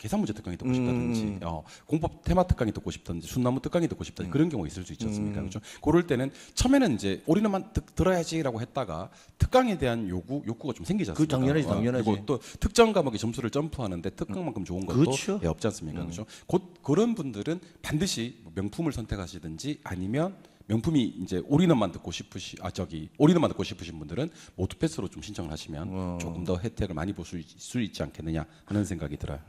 계산 문제 특강이 듣고 싶다든지 공법 테마 특강이 듣고 싶다든지 순나무 특강이 듣고 싶다든지 그런 경우 있을 수 있지 않습니까? 그렇죠? 그럴 때는 처음에는 이제 올인원만 들어야지라고 했다가 특강에 대한 요구가 좀 생기지 않습니까? 당연하지, 당연하지. 그리고 또 특정 과목의 점수를 점프하는데 특강만큼 좋은 것도 그렇죠. 없지 않습니까? 그렇죠? 곧 그런 분들은 반드시 명품을 선택하시든지 아니면 명품이 이제 올인원만 듣고 올인원만 듣고 싶으신 분들은 모두 패스로 좀 신청을 하시면 조금 더 혜택을 많이 볼 수 있지 않겠느냐 하는 생각이 들어요.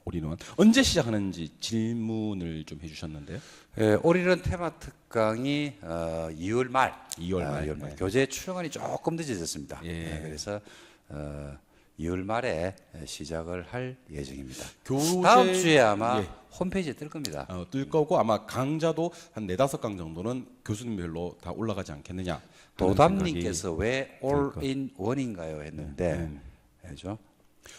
올인원 언제 시작하는지 질문을 좀 해주셨는데요. 예, 올인원 테마 특강이 2월 말, 2월 말. 네. 교재 출간이 조금 늦어졌습니다. 예. 그래서 2월 말에 시작을 할 예정입니다. 교재 다음 주에 아마 예. 홈페이지에 뜰 겁니다. 뜰 거고 아마 강좌도 한 4-5강 정도는 교수님별로 다 올라가지 않겠느냐. 하는 도담님께서 왜 것. 올인원인가요 했는데 그죠?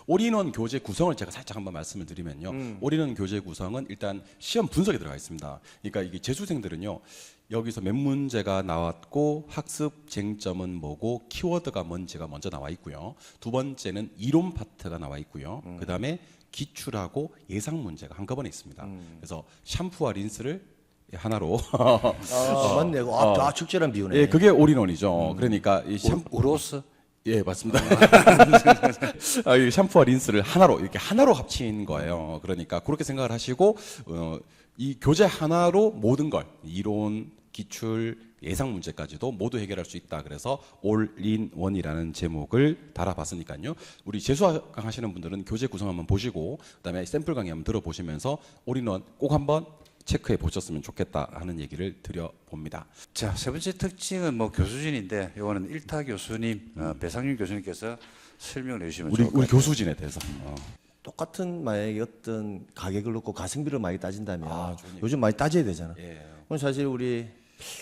올인원 교재 구성을 제가 살짝 한번 말씀을 드리면요. 올인원 교재 구성은 일단 시험 분석에 들어가 있습니다. 그러니까 이게 재수생들은요. 여기서 몇 문제가 나왔고 학습 쟁점은 뭐고 키워드가 뭔지가 먼저 나와 있고요. 두 번째는 이론 파트가 나와 있고요. 그다음에 기출하고 예상 문제가 한꺼번에 있습니다. 그래서 샴푸와 린스를 하나로 맞네. 적절한 비유네. 예, 그게 올인원이죠. 그러니까 이 우로스? 예, 맞습니다. 이 샴푸와 린스를 하나로 합친 거예요. 그러니까 그렇게 생각을 하시고 이 교재 하나로 모든 걸 이론, 기출, 예상 문제까지도 모두 해결할 수 있다. 그래서 올인원이라는 제목을 달아봤으니까요. 우리 재수강 하시는 분들은 교재 구성 한번 보시고 그다음에 샘플 강의 한번 들어보시면서 올인원 꼭 한번 체크해 보셨으면 좋겠다 하는 얘기를 드려봅니다. 자, 세 번째 특징은 뭐 교수진인데 이거는 일타 교수님, 배상윤 교수님께서 설명을 해주시면 좋을 것 우리 같아요. 교수진에 대해서. 똑같은 만약에 어떤 가격을 놓고 가성비를 많이 따진다면 좋은 요즘 많이 따져야 되잖아. 예. 그럼 사실 우리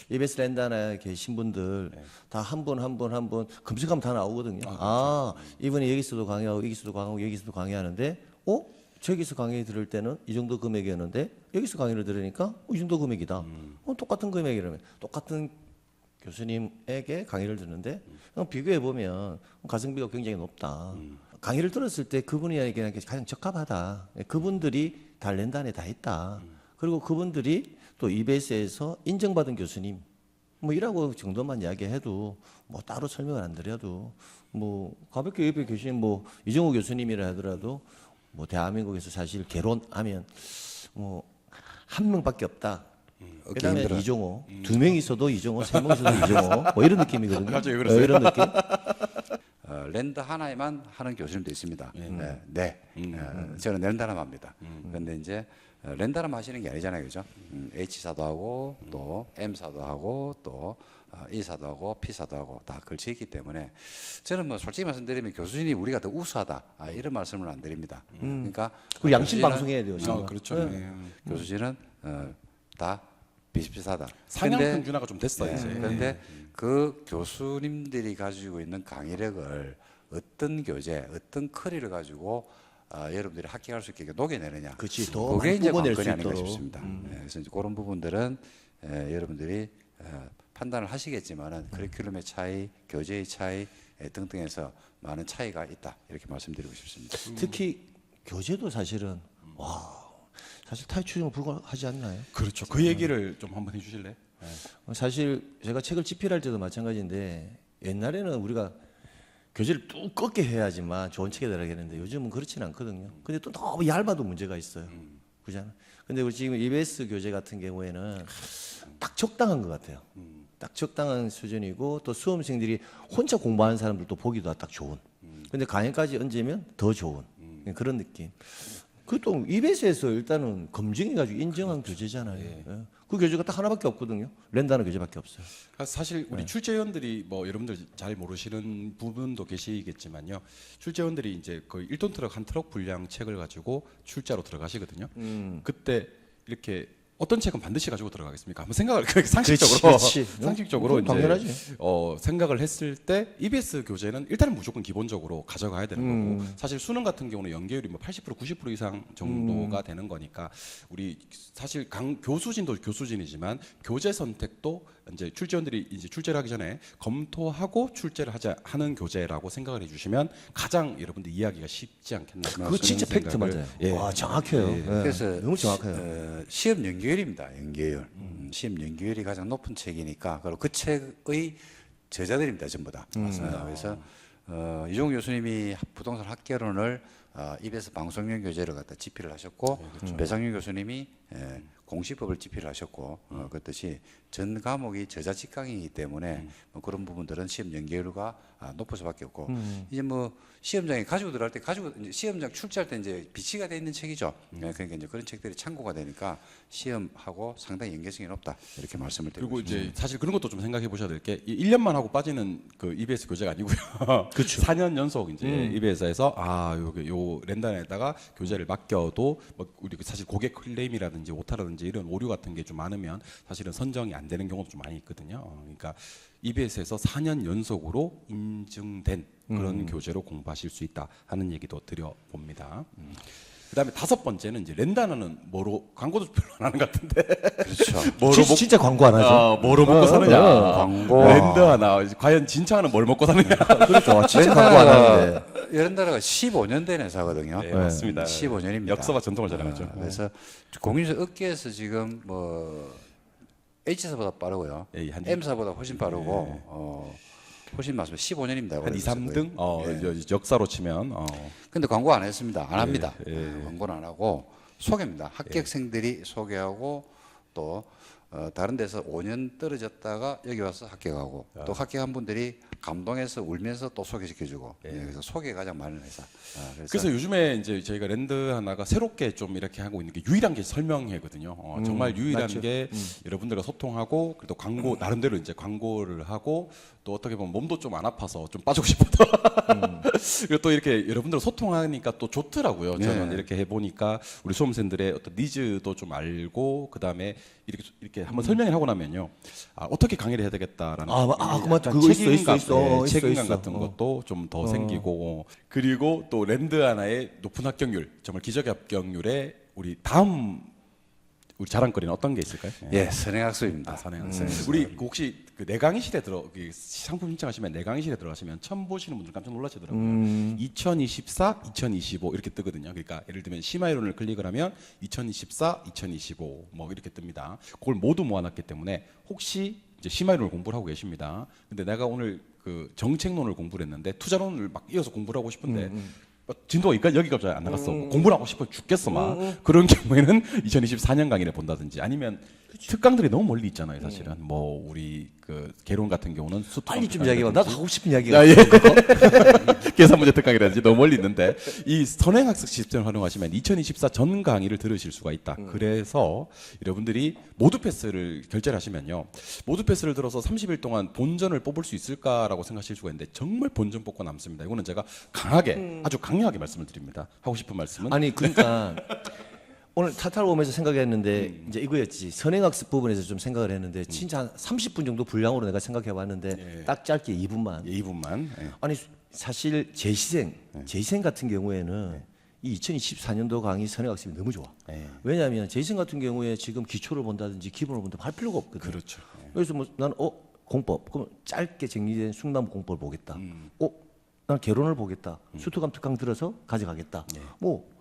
EBS 랜단에 계신 분들 다 한 분 한 분 한 분 검색하면 다 나오거든요. 이분이 여기서도 강의하고 여기서도 강의하고 여기서도 강의하는데 저기서 강의 들을 때는 이 정도 금액이었는데 여기서 강의를 들으니까 이 정도 금액이다. 똑같은 금액이라면 똑같은 교수님에게 강의를 듣는데 비교해 보면 가성비가 굉장히 높다. 강의를 들었을 때 그분에게는 가장 적합하다. 그분들이 다 랜단에 다 있다. 그리고 그분들이 또 EBS에서 인정받은 교수님 뭐 이라고 정도만 이야기해도 뭐 따로 설명을 안 드려도 뭐 가볍게 옆에 계신 뭐 이정우 교수님이라 하더라도 뭐 대한민국에서 사실 개론하면 뭐 한 명밖에 없다. 그다음에 힘들어요. 이종호 두 명 있어도 이종호, 세 명 있어도 이종호 뭐 이런 느낌이거든요. 갑자기 왜 그러세요? 이런 느낌. 랜드 하나에만 하는 교수님도 있습니다. 저는 랜다람 합니다. 그런데 이제 랜다람 하시는 게 아니잖아요, 그죠? H사도 하고 또 M사도 하고 또 E사도 하고 P사도 하고 다 걸쳐 있기 때문에 저는 뭐 솔직히 말씀드리면 교수진이 우리가 더 우수하다 이런 말씀을 안 드립니다. 그러니까 그 양심 교수진은- 방송해야 돼요. 지금. 그렇죠. 교수진은 다 비슷비슷하다. 상향 근데 평준화가 좀 됐어요. 이제. 그런데 그 교수님들이 가지고 있는 강의력을 어떤 교재, 어떤 커리를 가지고 여러분들이 합격할 수 있게 녹여내느냐. 그렇지. 더 그게 많이 이제 뽑아낼 관건이 수 아닌가 있도록. 싶습니다. 그래서 이제 그런 부분들은 여러분들이 판단을 하시겠지만은 커리큘럼의 차이, 교재의 차이 등등해서 많은 차이가 있다 이렇게 말씀드리고 싶습니다. 특히 교재도 사실은 사실 타이추증은 불가하지 않나요? 그렇죠. 그 얘기를 좀 한번 해주실래요? 사실 제가 책을 집필할 때도 마찬가지인데 옛날에는 우리가 교재를 두껍게 해야지만 좋은 책이 들어가겠는데 요즘은 그렇지는 않거든요. 근데 또 너무 얇아도 문제가 있어요. 그잖아. 근데 우리 지금 EBS 교재 같은 경우에는 딱 적당한 것 같아요. 딱 적당한 수준이고 또 수험생들이 혼자 공부하는 사람들도 보기도 딱 좋은. 근데 강의까지 얹으면 더 좋은 그런 느낌. 그또 EBS에서 일단은 검증해가지고 인정한 교재잖아요. 예. 그 교재가 딱 하나밖에 없거든요. 랜다는 교재밖에 없어요. 사실 우리 출제위원들이 뭐 여러분들 잘 모르시는 부분도 계시겠지만요. 출제위원들이 이제 거의 1톤 트럭 한 트럭 분량 책을 가지고 출자로 들어가시거든요. 그때 이렇게 어떤 책은 반드시 가지고 들어가겠습니까? 한번 생각을 상식적으로 그렇지. 상식적으로 그건 당연하지. 이제 생각을 했을 때 EBS 교재는 일단은 무조건 기본적으로 가져가야 되는 거고 사실 수능 같은 경우는 연계율이 뭐 80% 90% 이상 정도가 되는 거니까 우리 사실 교수진도 교수진이지만 교재 선택도 이제 출제원들이 이제 출제를 하기 전에 검토하고 출제를 하는 교재라고 생각을 해주시면 가장 여러분들 이해하기가 쉽지 않겠나. 그거 진짜 팩트 맞아요. 예. 와 정확해요. 예. 그래서 너무 정확해요. 시험 연계율입니다. 연계율. 시험 연계율이 가장 높은 책이니까 그리고 그 책의 저자들입니다. 전부 다. 맞습니다. 그래서 이종우 교수님이 부동산 학개론을 EBS 방송용 교재를 갖다 집필을 하셨고 배상윤 교수님이 공시법을 집필을 하셨고 그렇듯이 전 과목이 저자 직강이기 때문에 뭐 그런 부분들은 시험 연계율과 높을 수밖에 없고 이제 뭐 시험장에 가지고 들어갈 때 가지고 이제 시험장 출제할 때 이제 비치가 돼 있는 책이죠. 그러니까 이제 그런 책들이 참고가 되니까 시험하고 상당히 연계성이 높다 이렇게 말씀을 드리고 그리고 있습니다. 이제 사실 그런 것도 좀 생각해 보셔야 될 게 1년만 하고 빠지는 그 EBS 교재가 아니고요. 그렇죠. 4년 연속 이제 EBS에서 요 랜단에다가 교재를 맡겨도 뭐 우리 사실 고객 클레임이라든지 오타라든지 이런 오류 같은 게 좀 많으면 사실은 선정이 안 되는 경우도 좀 많이 있거든요. 그러니까 EBS에서 4년 연속으로 인증된 그런 교재로 공부하실 수 있다 하는 얘기도 드려봅니다. 그다음에 5번째는 이제 랜다나는 뭐로 광고도 별로 안 하는 것 같은데. 그렇죠. 진짜 광고 안 하죠. 뭐로 먹고 사느냐. 광고. 랜다나 과연 진창하는 뭘 먹고 사느냐. 그렇죠. 진짜 광고 안 하는데. 랜다라가 15년 된 회사거든요. 네, 맞습니다. 15년입니다. 역사와 전통을 자랑하죠. 그래서 공인중개사 업계에서 지금 뭐 H사보다 빠르고요. 예, 한 M사보다 훨씬 빠르고 훨씬 많습니다. 15년입니다. 한 2, 3등 역사로 치면 근데 광고 안 했습니다. 안 합니다. 예. 광고는 안 하고 소개입니다. 합격생들이 소개하고 또 다른 데서 5년 떨어졌다가 여기 와서 합격하고 또 합격한 분들이 감동해서 울면서 또 소개시켜주고 그래서 소개가 가장 많은 회사. 그래서 요즘에 이제 저희가 랜드 하나가 새롭게 좀 이렇게 하고 있는 게 유일한 게 설명회거든요. 정말 유일한 맞죠. 게 여러분들과 소통하고 그래도 광고 나름대로 이제 광고를 하고 또 어떻게 보면 몸도 좀 안 아파서 좀 빠지고 싶어도 그리고 또 이렇게 여러분들 소통하니까 또 좋더라고요. 저는 이렇게 해보니까 우리 수험생들의 어떤 니즈도 좀 알고 그 다음에 이렇게 한번 설명을 하고 나면요, 어떻게 강의를 해야 되겠다라는 그 맞죠. 약간 그거 책임감, 있어. 책임감 있어. 같은 것도 좀 더 생기고 그리고 또 랜드 하나의 높은 합격률, 정말 기적의 합격률에 우리 다음 우리 자랑거리는 어떤 게 있을까요? 예, 선행학습입니다. 선행학습. 우리 혹시 그 내강의실에 상품 신청하시면 내강의실에 들어가시면 처음 보시는 분들 깜짝 놀라시더라고요. 2024, 2025 이렇게 뜨거든요. 그러니까 예를 들면 심화이론을 클릭을 하면 2024, 2025 뭐 이렇게 뜹니다. 그걸 모두 모아놨기 때문에 혹시 이제 심화이론을 공부를 하고 계십니다. 근데 내가 오늘 그 정책론을 공부를 했는데 투자론을 막 이어서 공부를 하고 싶은데 진도가 여기까지 안 나갔어. 공부를 하고 싶어 죽겠어 막. 그런 경우에는 2024년 강의를 본다든지 아니면 특강들이 너무 멀리 있잖아요. 사실은 뭐 우리 그 개론 같은 경우는 빨리 좀 이야기해봐. 나도 하고 싶은 이야기가. 아, 예. 계산 문제 특강이라든지 너무 멀리 있는데 이 선행학습 시스템을 활용하시면 2024 전 강의를 들으실 수가 있다. 그래서 여러분들이 모두 패스를 결제를 하시면요, 모두 패스를 들어서 30일 동안 본전을 뽑을 수 있을까라고 생각하실 수가 있는데 정말 본전 뽑고 남습니다. 이거는 제가 강하게 아주 강력하게 말씀을 드립니다. 하고 싶은 말씀은 아니 그러니까 오늘 타타를 오면서 생각했는데 이제 이거였지. 선행학습 부분에서 좀 생각을 했는데 진짜 한 30분 정도 분량으로 내가 생각해봤는데 딱 짧게 2분만. 2분만. 아니 사실 재시생 같은 경우에는 이 2024년도 강의 선행학습이 너무 좋아. 왜냐하면 재시생 같은 경우에 지금 기초를 본다든지 기본을 본다든지 할 필요가 없거든. 그렇죠. 그래서 뭐 나는 공법 그럼 짧게 정리된 숭나무 공법을 보겠다. 난 개론을 보겠다. 수특감 특강 들어서 가져가겠다. 뭐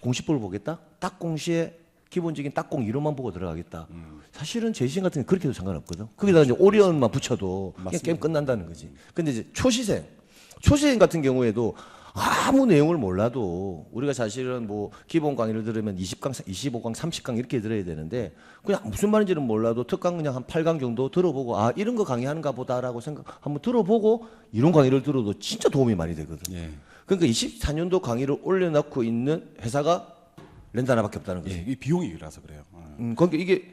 공시법을 보겠다. 딱 공시에 기본적인 딱공 이론만 보고 들어가겠다. 사실은 재시생 같은 게 그렇게 해도 상관없거든. 거기다 이제 오리언만 붙여도 그냥 게임 끝난다는 거지. 근데 이제 초시생 같은 경우에도 아무 내용을 몰라도 우리가 사실은 뭐 기본 강의를 들으면 20강, 25강, 30강 이렇게 들어야 되는데 그냥 무슨 말인지는 몰라도 특강 그냥 한 8강 정도 들어보고 이런 거 강의하는가 보다라고 생각 한번 들어보고 이런 강의를 들어도 진짜 도움이 많이 되거든. 그러니까 24년도 강의를 올려놓고 있는 회사가 랜드 하나밖에 없다는 거지. 이 비용이라서 그래요. 그러니까 이게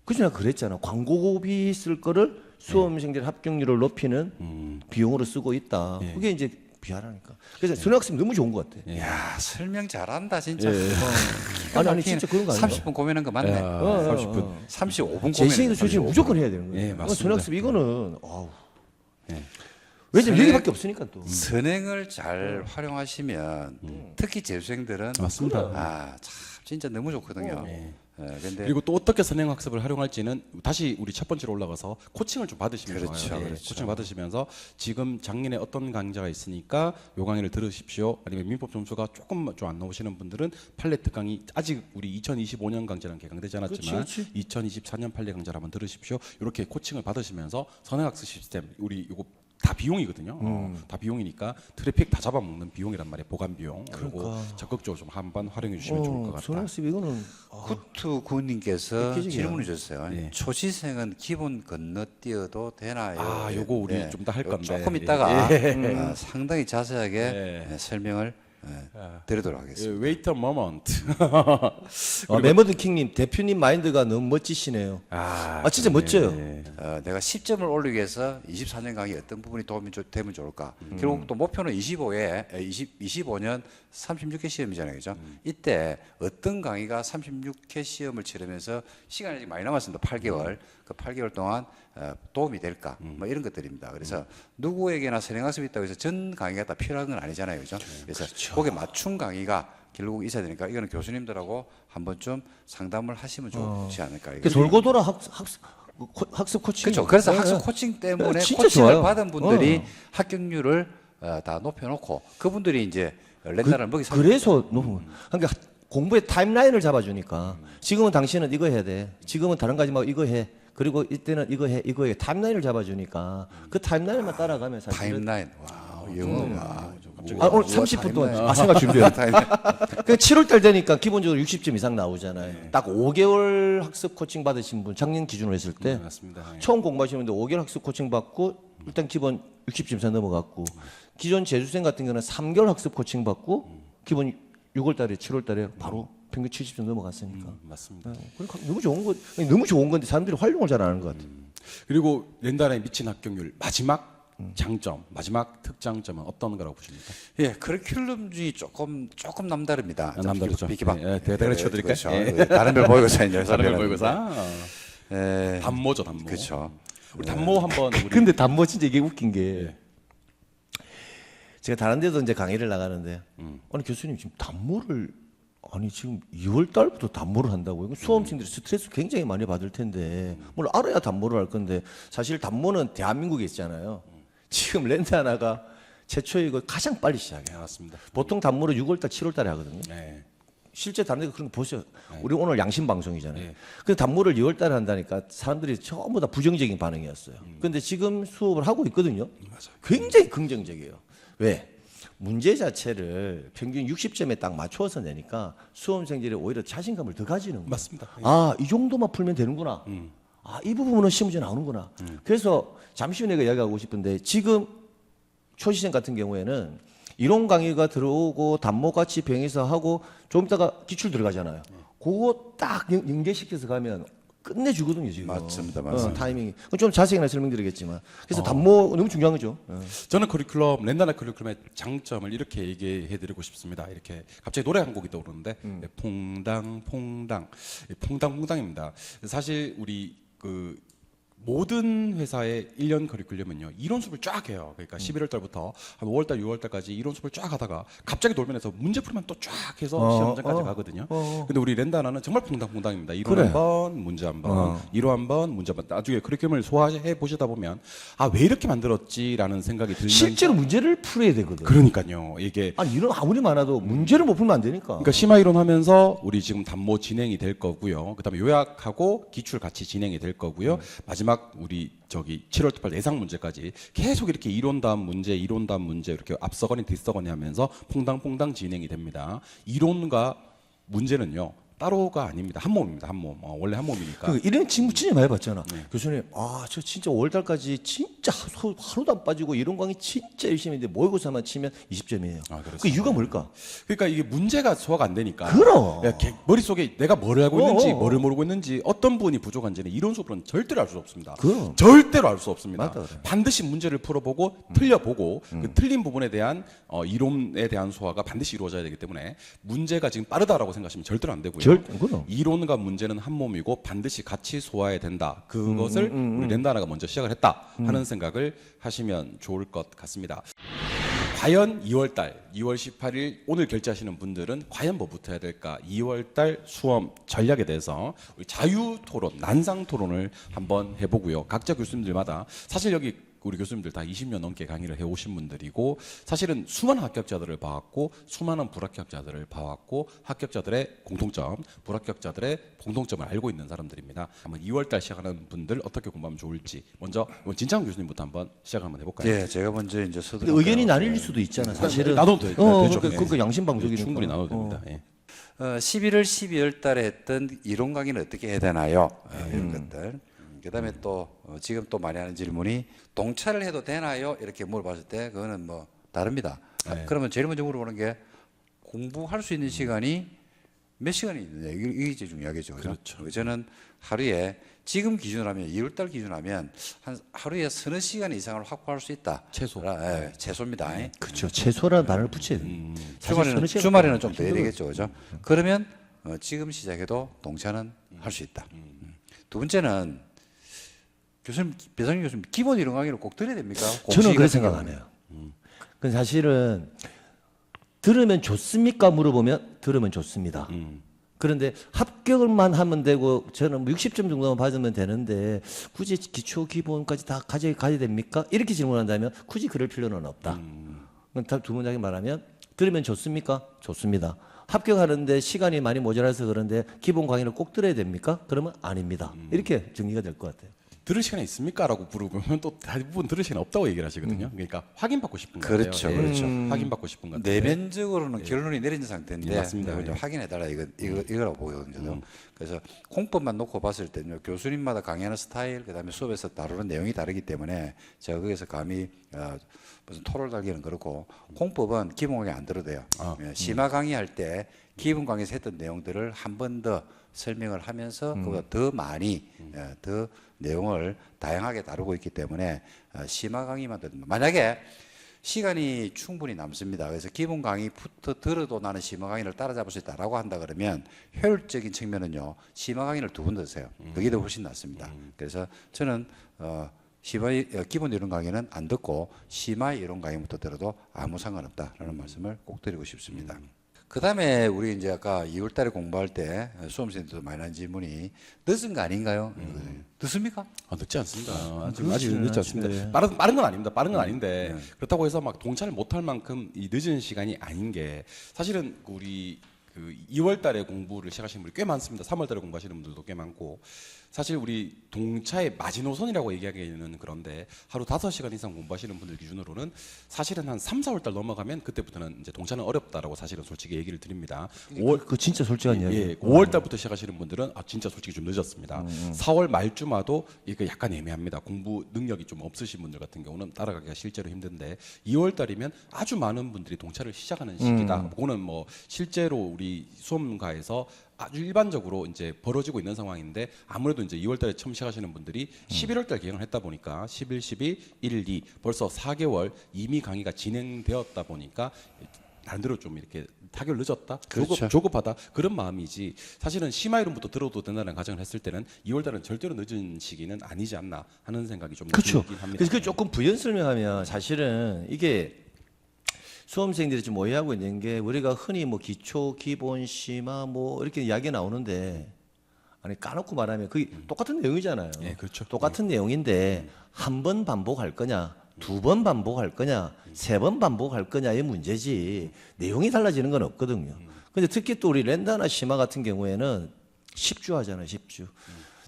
그전에 그랬잖아. 광고비 쓸 거를 수험생들 합격률을 높이는 비용으로 쓰고 있다. 그게 이제 비하라니까. 그래서 선행학습이 너무 좋은 것 같아. 야, 설명 잘한다 진짜. 아니 진짜 그런 거 아니야? 30분 고민한 거 맞네. 30분. 35분 고민한 재시생도 거. 솔직히 무조건 해야 되는 거예요. 맞습니다. 선행학습 이거는 왜냐면 선행- 여기밖에 없으니까 또. 선행을 잘 활용하시면 특히 재수생들은 맞습니다. 아, 참 진짜 너무 좋거든요. 근데 그리고 또 어떻게 선행 학습을 활용할지는 다시 우리 첫 번째로 올라가서 코칭을 좀 받으시면 그렇죠, 좋아요. 그렇죠. 코칭을 받으시면서 지금 작년에 어떤 강좌가 있으니까 요 강의를 들으십시오. 아니면 민법 점수가 조금 좀 안 나오시는 분들은 판례 특강이 아직 우리 2025년 강좌는 개강되지 않았지만 그렇지, 2024년 판례 강좌를 한번 들으십시오. 이렇게 코칭을 받으시면서 선행 학습 시스템 우리 요거 다 비용이거든요. 다 비용이니까 트래픽 다 잡아먹는 비용이란 말이에요. 보관 비용. 그리고 적극적으로 좀 한번 활용해 주시면 좋을 것 같다. 손학습 이거는 쿠투 구님께서 획기적이야. 질문을 주셨어요. 예. 초시생은 기본 건너뛰어도 되나요? 아, 요거 우리 좀 더 할 건데. 조금 있다가 상당히 자세하게 설명을 드리도록 하겠습니다. Wait a moment. 메머드 킹님 대표님 마인드가 너무 멋지시네요. 아 진짜 멋져요. 내가 10점을 올리기 위해서 24년 강의 어떤 부분이 도움이 되면 좋을까? 결국 또 목표는 25년 36회 시험이잖아요, 그죠? 이때 어떤 강의가 36회 시험을 치르면서 시간이 아직 많이 남았습니다. 8개월. 그 8개월 동안 도움이 될까? 뭐 이런 것들입니다. 그래서 누구에게나 선행학습이 있다고 해서 전 강의가 다 필요한 건 아니잖아요, 그죠? 그래서 거기에 맞춤 강의가 결국 있어야 되니까 이거는 교수님들하고 한번좀 상담을 하시면 좋지 않을까? 그 돌고 돌아 학습 코칭. 그렇죠. 그래서 학습 코칭 때문에 진짜 코칭을 좋아요. 받은 분들이 합격률을 다 높여놓고 그분들이 이제 렌탈을 먹이 살. 그래서 너무 그러니까 공부의 타임라인을 잡아주니까 지금은 당신은 이거 해야 돼. 지금은 다른 가지 말고 이거 해. 그리고 이때는 이거 해. 타임라인을 잡아주니까 그 타임라인만 따라가면 사실은 타임라인. 와, 영어가. 오늘 30분 동안 생각 준비해. 그 7월 달 되니까 기본적으로 60점 이상 나오잖아요. 딱 5개월 학습 코칭 받으신 분 작년 기준으로 했을 때 맞습니다. 처음 공부하시는데 5개월 학습 코칭 받고 일단 기본 60점 이상 넘어갔고 기존 재수생 같은 경우는 3개월 학습 코칭 받고 기본 6월 달에 7월 달에 바로 평균 70점 넘어갔으니까. 맞습니다. 너무 좋은 거 너무 좋은 건데 사람들이 활용을 잘 안 하는 것 같아요. 그리고 렌달에 미친 합격률 마지막 장점, 마지막 특장점은 어떤 거라고 보십니까? 예, 커리큘럼이 조금 남다릅니다. 남다르죠. 비키바. 예, 대단히 쳐드릴까요? 그렇죠. 예. 다른 별 모의고사 이제 다른 별 모의고사. 예, 단모죠, 단모. 그렇죠. 우리 단모 한번 우리 근데 단모 진짜 이게 웃긴 게 제가 다른 데도 이제 강의를 나가는데 아니 교수님 지금 단모를 아니 지금 2월 달부터 단모를 한다고 이거 수험생들이 스트레스 굉장히 많이 받을 텐데 뭘 알아야 단모를 할 건데 사실 단모는 대한민국에 있잖아요. 지금 렌트 하나가 최초에 이거 가장 빨리 시작해요. 네, 맞습니다. 보통 단모를 6월 달, 7월 달에 하거든요. 네. 실제 다른 데가 그런 거 보세요. 우리 오늘 양심 방송이잖아요. 근데 단모를 2월 달에 한다니까 사람들이 전부 다 부정적인 반응이었어요. 근데 지금 수업을 하고 있거든요. 굉장히 긍정적이에요. 왜? 문제 자체를 평균 60점에 딱 맞춰서 내니까 수험생들이 오히려 자신감을 더 가지는 거예요. 맞습니다. 아, 이 정도만 풀면 되는구나. 아, 이 부분은 시험 문제 나오는구나. 그래서 잠시 후에 내가 이야기하고 싶은데 지금 초시생 같은 경우에는 이론 강의가 들어오고 단모같이 병해서 하고 좀 이따가 기출 들어가잖아요. 그거 딱 연계시켜서 가면 끝내주거든요, 지금. 맞습니다. 타이밍이. 그건 좀 자세히 설명드리겠지만. 그래서 단모 너무 중요한 거죠. 저는 커리큘럼 렌달의 커리큘럼의 장점을 이렇게 얘기해 드리고 싶습니다. 이렇게 갑자기 노래 한 곡이 떠오르는데 네, 퐁당 퐁당입니다. 사실 우리 그 모든 회사의 1년 커리큘럼은요 이론 수업을 쫙 해요. 그러니까 11월 달부터 한 5월 달, 6월 달까지 이론 수업을 쫙 하다가 갑자기 돌면에서 문제 풀면 또 쫙 해서 시험장까지 가거든요. 근데 우리 렌다나는 정말 퐁당퐁당입니다. 이론 그래. 한 번, 문제 한 번, 이론 한 번, 문제 한 번. 나중에 커리큘럼을 소화해 보시다 보면 아 왜 이렇게 만들었지라는 생각이 들면서 실제로 문제를 풀어야 되거든. 그러니까요. 이게 아니, 이론 아무리 많아도 문제를 못 풀면 안 되니까. 그러니까 심화 이론 하면서 우리 지금 단모 진행이 될 거고요. 그다음에 요약하고 기출 같이 진행이 될 거고요. 마지막 우리 저기 7월 특발 예상 문제까지 계속 이렇게 이론 다음 문제 이렇게 앞서거니 뒤서거니 하면서 퐁당퐁당 진행이 됩니다. 이론과 문제는요. 따로가 아닙니다. 한 몸입니다. 한 몸. 원래 한 몸이니까. 그러니까 이런 친구 진짜 많이 봤잖아. 교수님, 아, 저 진짜 5월달까지 진짜 하루도 안 빠지고 이런 강의 진짜 열심히 했는데 모의고사만 치면 20점이에요. 아, 그렇습니다. 그 이유가 뭘까? 그러니까 이게 문제가 소화가 안 되니까. 그럼. 머릿속에 내가 뭐를 알고 있는지, 어. 뭐를 모르고 있는지, 어떤 부분이 부족한지는 이론 수업으로는 절대로 알 수 없습니다. 그럼. 절대로 알 수 없습니다. 맞아, 그래. 반드시 문제를 풀어보고, 틀려보고, 그 틀린 부분에 대한 이론에 대한 소화가 반드시 이루어져야 되기 때문에 문제가 지금 빠르다라고 생각하시면 절대로 안 되고요. 그럼. 이론과 문제는 한 몸이고 반드시 같이 소화해야 된다. 그것을 우리 렌다나가 먼저 시작을 했다 하는 생각을 하시면 좋을 것 같습니다. 과연 2월달, 2월 18일 오늘 결제하시는 분들은 과연 뭐부터 해야 될까? 2월달 수험 전략에 대해서 우리 자유토론, 난상토론을 한번 해보고요. 각자 교수님들마다 사실 여기 우리 교수님들 다 20년 넘게 강의를 해오신 분들이고 사실은 수많은 합격자들을 봐왔고 수많은 불합격자들을 봐왔고 합격자들의 공통점, 불합격자들의 공통점을 알고 있는 사람들입니다. 한번 2월달 시작하는 분들 어떻게 공부하면 좋을지 먼저 진창훈 교수님부터 한번 시작 한번 해볼까요? 예, 제가 먼저 이제 근데 의견이 나뉠 수도 있잖아. 사실은 나눠도 되죠. 그러니까 양심 방송이니까. 충분히 나눠도 됩니다. 예. 11월, 12월 달에 했던 이론 강의는 어떻게 해야 되나요? 이런 것들. 그다음에 또 지금 또 많이 하는 질문이 동차를 해도 되나요? 이렇게 물어봤을 때 그거는 뭐 다릅니다. 그러면 제일 먼저 물어보는 게 공부할 수 있는 시간이 몇 시간이 있느냐 이게 제일 중요하겠죠. 그렇죠. 저는 하루에 지금 기준으로 하면 2월 달 기준으로 하면 한 하루에 서너 시간 이상을 확보할 수 있다. 최소. 예, 최소입니다. 그렇죠. 최소라는 단어를 붙여야 돼. 주말에는 좀 더 해야 되겠죠, 그죠? 그러면 지금 시작해도 동차는 할 수 있다. 두 번째는 교수님, 배상윤 교수님 기본 이론 강의를 꼭 들어야 됩니까? 저는 그렇게 생각 안 해요. 그 사실은 들으면 좋습니까? 물어보면 들으면 좋습니다. 그런데 합격만 하면 되고 저는 60점 정도만 받으면 되는데 굳이 기초 기본까지 다 가져가야 됩니까? 이렇게 질문한다면 굳이 그럴 필요는 없다. 두 문장에 말하면 들으면 좋습니까? 좋습니다. 합격하는데 시간이 많이 모자라서 그런데 기본 강의를 꼭 들어야 됩니까? 그러면 아닙니다. 이렇게 정리가 될 것 같아요. 들을 시간이 있습니까? 라고 물어보면 또 대부분 들을 시간이 없다고 얘기를 하시거든요. 그러니까 확인받고 싶은 거예요. 그렇죠, 그렇죠. 확인받고 싶은 건데. 내면적으로는 결론이 내린 상태인데 맞습니다. 이걸 좀 확인해달라 이거라고 보거든요. 그래서 공법만 놓고 봤을 때는 교수님마다 강의하는 스타일, 그다음에 수업에서 다루는 내용이 다르기 때문에 제가 거기서 감히 무슨 토를 달기는 그렇고 공법은 기본 강의 안 들어도 돼요. 심화 강의할 때 기본 강의에서 했던 내용들을 한 번 더 설명을 하면서 그보다 더 많이 더 내용을 다양하게 다루고 있기 때문에 심화 강의만 듣는 만약에 시간이 충분히 남습니다. 그래서 기본 강의부터 들어도 나는 심화 강의를 따라잡을 수 있다라고 한다 그러면 효율적인 측면은요 심화 강의를 두 번 듣세요. 그게 더 훨씬 낫습니다. 그래서 저는 기본 이론 강의는 안 듣고 심화 이론 강의부터 들어도 아무 상관없다라는 말씀을 꼭 드리고 싶습니다. 그 다음에 우리 이제 아까 2월 달에 공부할 때 수험생들도 많이 한 질문이 늦은 거 아닌가요? 늦습니까? 늦지 않습니다. 아직 늦지 않습니다. 빠른 건 아닙니다. 빠른 건 아닌데 그렇다고 해서 막 동차를 못할 만큼 이 늦은 시간이 아닌 게 사실은 우리 그 2월 달에 공부를 시작하시는 분이 꽤 많습니다. 3월 달에 공부하시는 분들도 꽤 많고 사실 우리 동차의 마지노선이라고 얘기하기에는 그런데 하루 5시간 이상 공부하시는 분들 기준으로는 사실은 한 3, 4월 달 넘어가면 그때부터는 이제 동차는 어렵다라고 사실은 솔직히 얘기를 드립니다. 5월 그 진짜 솔직한 이야기. 예, 5월 달부터 시작하시는 분들은 진짜 솔직히 좀 늦었습니다. 4월 말쯤와도 이게 약간 애매합니다. 공부 능력이 좀 없으신 분들 같은 경우는 따라가기가 실제로 힘든데 2월 달이면 아주 많은 분들이 동차를 시작하는 시기다. 그거는 뭐 실제로 우리 수험가에서 아주 일반적으로 이제 벌어지고 있는 상황인데 아무래도 이제 2월 달에 처음 시작하시는 분들이 11월 달 개강을 했다 보니까 11, 12, 1, 2 벌써 4개월 이미 강의가 진행되었다 보니까 나름대로 좀 이렇게 타결 늦었다, 그렇죠. 조급하다 그런 마음이지 사실은 심화 이론부터 들어도 된다는 가정을 했을 때는 2월 달은 절대로 늦은 시기는 아니지 않나 하는 생각이 좀 그렇죠. 들긴 합니다. 그래서 그 조금 부연 설명하면 사실은 이게 수험생들이 좀 오해하고 있는 게 우리가 흔히 뭐 기초, 기본, 심화 뭐 이렇게 이야기 나오는데 아니 까놓고 말하면 그게 똑같은 내용이잖아요. 예, 그렇죠. 똑같은 내용인데 한 번 반복할 거냐, 두 번 반복할 거냐, 세 번 반복할 거냐의 문제지 내용이 달라지는 건 없거든요. 근데 특히 또 우리 렌다나 심화 같은 경우에는 10주 하잖아요, 10주.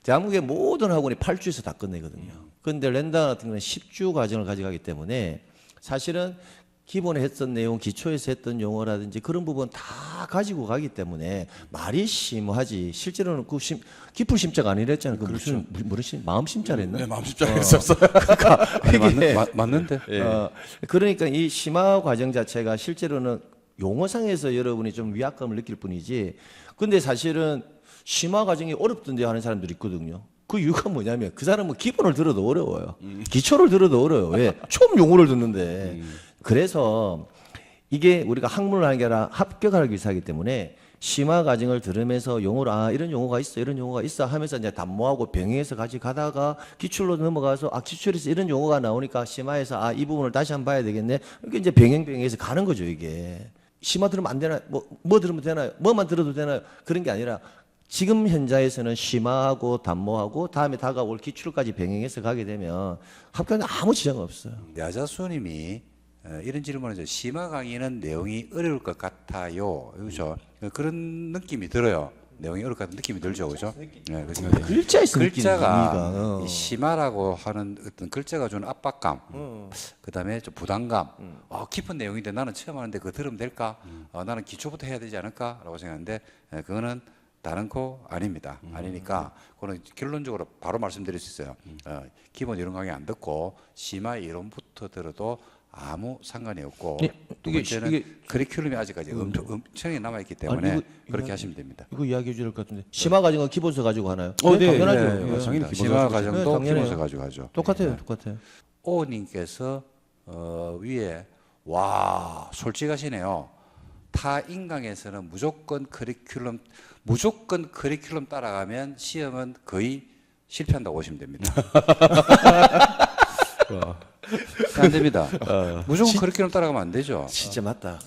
대한민국의 모든 학원이 8주에서 다 끝내거든요. 근데 렌다나 같은 경우는 10주 과정을 가져가기 때문에 사실은 기본에 했던 내용, 기초에서 했던 용어라든지 그런 부분 다 가지고 가기 때문에 말이 심하지 실제로는 그 깊은 심자가 아니랬잖아요. 그 무슨 마음 심자랬나? 네, 마음 심자를 했었어요. 아니, 맞는데. 그러니까 이 심화 과정 자체가 실제로는 용어상에서 여러분이 좀 위압감을 느낄 뿐이지. 근데 사실은 심화 과정이 어렵던데 하는 사람들이 있거든요. 그 이유가 뭐냐면 그 사람은 기본을 들어도 어려워요. 기초를 들어도 어려워요. 왜? 처음 용어를 듣는데. 그래서 이게 우리가 학문을 하는 게 아니라 합격하기 위해서 하기 때문에 심화 과정을 들으면서 용어를 이런 용어가 있어 이런 용어가 있어 하면서 이제 담모하고 병행해서 같이 가다가 기출로 넘어가서 기출에서 이런 용어가 나오니까 심화에서 이 부분을 다시 한번 봐야 되겠네. 이게 이제 병행해서 가는 거죠 이게. 심화 들으면 안 되나요? 뭐 들으면 되나요? 뭐만 들어도 되나요? 그런 게 아니라 지금 현자에서는 심화하고 담모하고 다음에 다가올 기출까지 병행해서 가게 되면 합격은 아무 지장 없어요. 야자수님이 이런 질문을 해서 심화 강의는 내용이 어려울 것 같아요. 그렇죠? 그런 느낌이 들어요. 내용이 어려울 것 같은 느낌이 들죠, 그렇죠? 네, 그래서 글자에서 글자가 이 심화라고 하는 어떤 글자가 주는 압박감, 그다음에 좀 부담감, 깊은 내용인데 나는 처음 하는데 그거 들으면 될까? 나는 기초부터 해야 되지 않을까?라고 생각하는데 그거는 다른 거 아닙니다. 아니니까 그거는 결론적으로 바로 말씀드릴 수 있어요. 기본 이론 강의 안 듣고 심화 이론부터 들어도 아무 상관이 없고 두 번째는 커리큘럼이 아직까지 엄청나게 남아있기 때문에 그렇게 하시면 됩니다. 이거 이야기해 줄 것 같은데 심화 과정은 기본서 가지고 하나요? 네, 당연하죠. 네, 당연히 기본서 심화 과정도 당연해요. 기본서 가지고 하죠. 똑같아요, 똑같아요. 오님께서 위에 와 솔직하시네요. 타 인강에서는 무조건 커리큘럼 따라가면 시험은 거의 실패한다고 보시면 됩니다. 안 됩니다. 무조건 커리큘럼 따라가면 안 되죠. 진짜 맞다.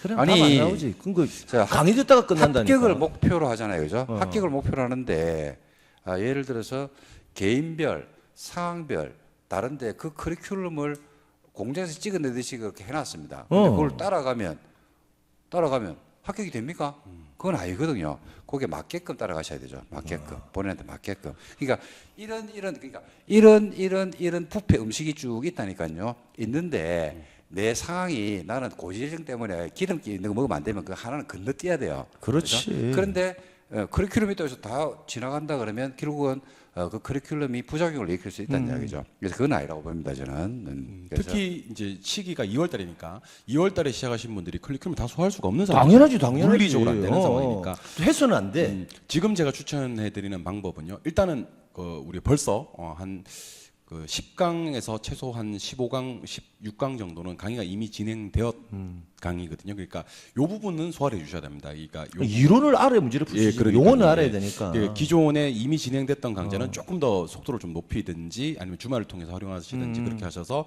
그럼 아니, 답안 나오지. 그거 자, 강의 듣다가 끝난다니까. 합격을 목표로 하잖아요, 그죠? 합격을 목표로 하는데 예를 들어서 개인별, 상황별 다른데 그 커리큘럼을 공장에서 찍어내듯이 그렇게 해놨습니다. 근데 그걸 따라가면 합격이 됩니까? 그건 아니거든요. 거기에 맞게끔 따라가셔야 되죠. 맞게끔 본인한테 맞게끔. 그러니까 이런 뷔페 음식이 쭉 있다니까요. 있는데 내 상황이 나는 고지혈증 때문에 기름기 있는 거 먹으면 안 되면 그 하나는 건너뛰어야 돼요. 그렇지. 그렇죠? 그런데 커리큘럼이 또 해서 다 지나간다 그러면 결국은 그 커리큘럼이 부작용을 일으킬 수 있다는 이야기죠. 그래서 그건 아니라고 봅니다, 저는. 그래서 특히 이제 시기가 2월달이니까 2월달에 시작하신 분들이 커리큘럼 다 소화할 수가 없는 상황이죠. 당연하지, 당연하지. 물리적으로 안 되는 상황이니까. 해서는 안 돼. 지금 제가 추천해드리는 방법은요. 일단은 우리 벌써 한 10강에서 최소한 15강, 16강 정도는 강의가 이미 진행되었 강의거든요. 그러니까 요 부분은 소화를 해주셔야 됩니다. 그러니까 이론을 알아야 문제를 풀 수 있지. 용어는 알아야 되니까. 기존에 이미 진행됐던 강좌는 조금 더 속도를 좀 높이든지 아니면 주말을 통해서 활용하시든지 그렇게 하셔서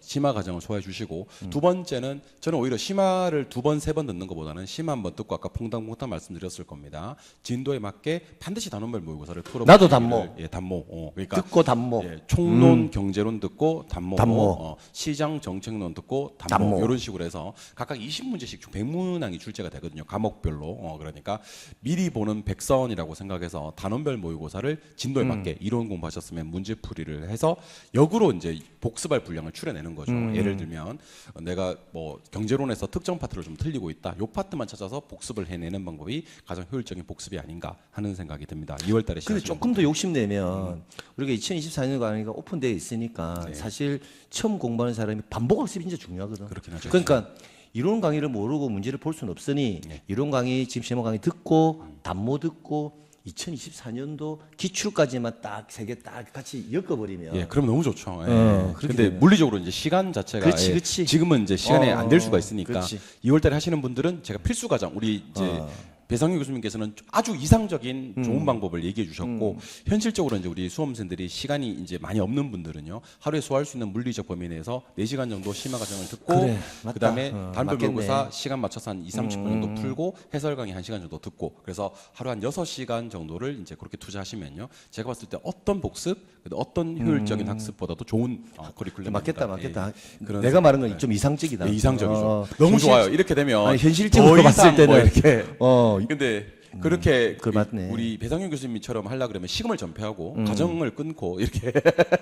심화 과정을 소화해 주시고 두 번째는 저는 오히려 심화를 2번, 3번 듣는 것보다는 심화 한번 듣고 아까 퐁당퐁당 말씀드렸을 겁니다. 진도에 맞게 반드시 단원별 모의고사를 풀어. 나도 단모. 예, 단모. 그러니까 듣고 담모. 예, 총론 경제론 듣고 단모. 단모. 시장 정책론 듣고 단모. 단모. 이런 식으로 해서 각각 20문제씩 총 100문항이 출제가 되거든요. 과목별로. 그러니까 미리 보는 백선이라고 생각해서 단원별 모의고사를 진도에 맞게 이론 공부하셨으면 문제풀이를 해서 역으로 이제 복습할 분량을 추려내는 거죠. 예를 들면 내가 뭐 경제론에서 특정 파트를 좀 틀리고 있다. 요 파트만 찾아서 복습을 해내는 방법이 가장 효율적인 복습이 아닌가 하는 생각이 듭니다. 2월달에 근데 조금 더 욕심내면 우리가 2024년 강의가 오픈되어 있으니까 사실 처음 공부하는 사람이 반복 학습이 진짜 중요하거든. 그렇긴 하죠. 그러니까 이론 강의를 모르고 문제를 볼 수는 없으니 이론 강의, 지금 시험 강의 듣고 담모 듣고 2024년도 기출까지만 딱 3개 딱 같이 엮어버리면 예, 그럼 너무 좋죠. 예. 그렇게 근데 되면. 물리적으로 이제 시간 자체가 그렇지, 예, 그렇지. 지금은 이제 시간에 안 될 수가 있으니까 그렇지. 2월달에 하시는 분들은 제가 필수 과정 우리 이제 배상규 교수님께서는 아주 이상적인 좋은 방법을 얘기해 주셨고 현실적으로 이제 우리 수험생들이 시간이 이제 많이 없는 분들은요 하루에 소화할 수 있는 물리적 범위 내에서 4시간 정도 심화 과정을 듣고 그래, 맞다. 그다음에 단별 맞겠네. 모의고사 시간 맞춰서 한 2, 30분 정도 풀고 해설 강의 1시간 정도 듣고 그래서 하루 한 6시간 정도를 이제 그렇게 투자하시면요 제가 봤을 때 어떤 복습 어떤 효율적인 학습보다도 좋은 커리큘럼 맞겠다. 그런 내가 말한 건 좀 이상적이다. 네, 이상적이죠. 너무 좋아요. 이렇게 되면 아니, 현실적으로 더 봤을 이상 뭐 때는 이렇게 어, 근데 그렇게 그 맞네. 우리 배상윤 교수님처럼 하려 그러면 시금을 전폐하고 가정을 끊고 이렇게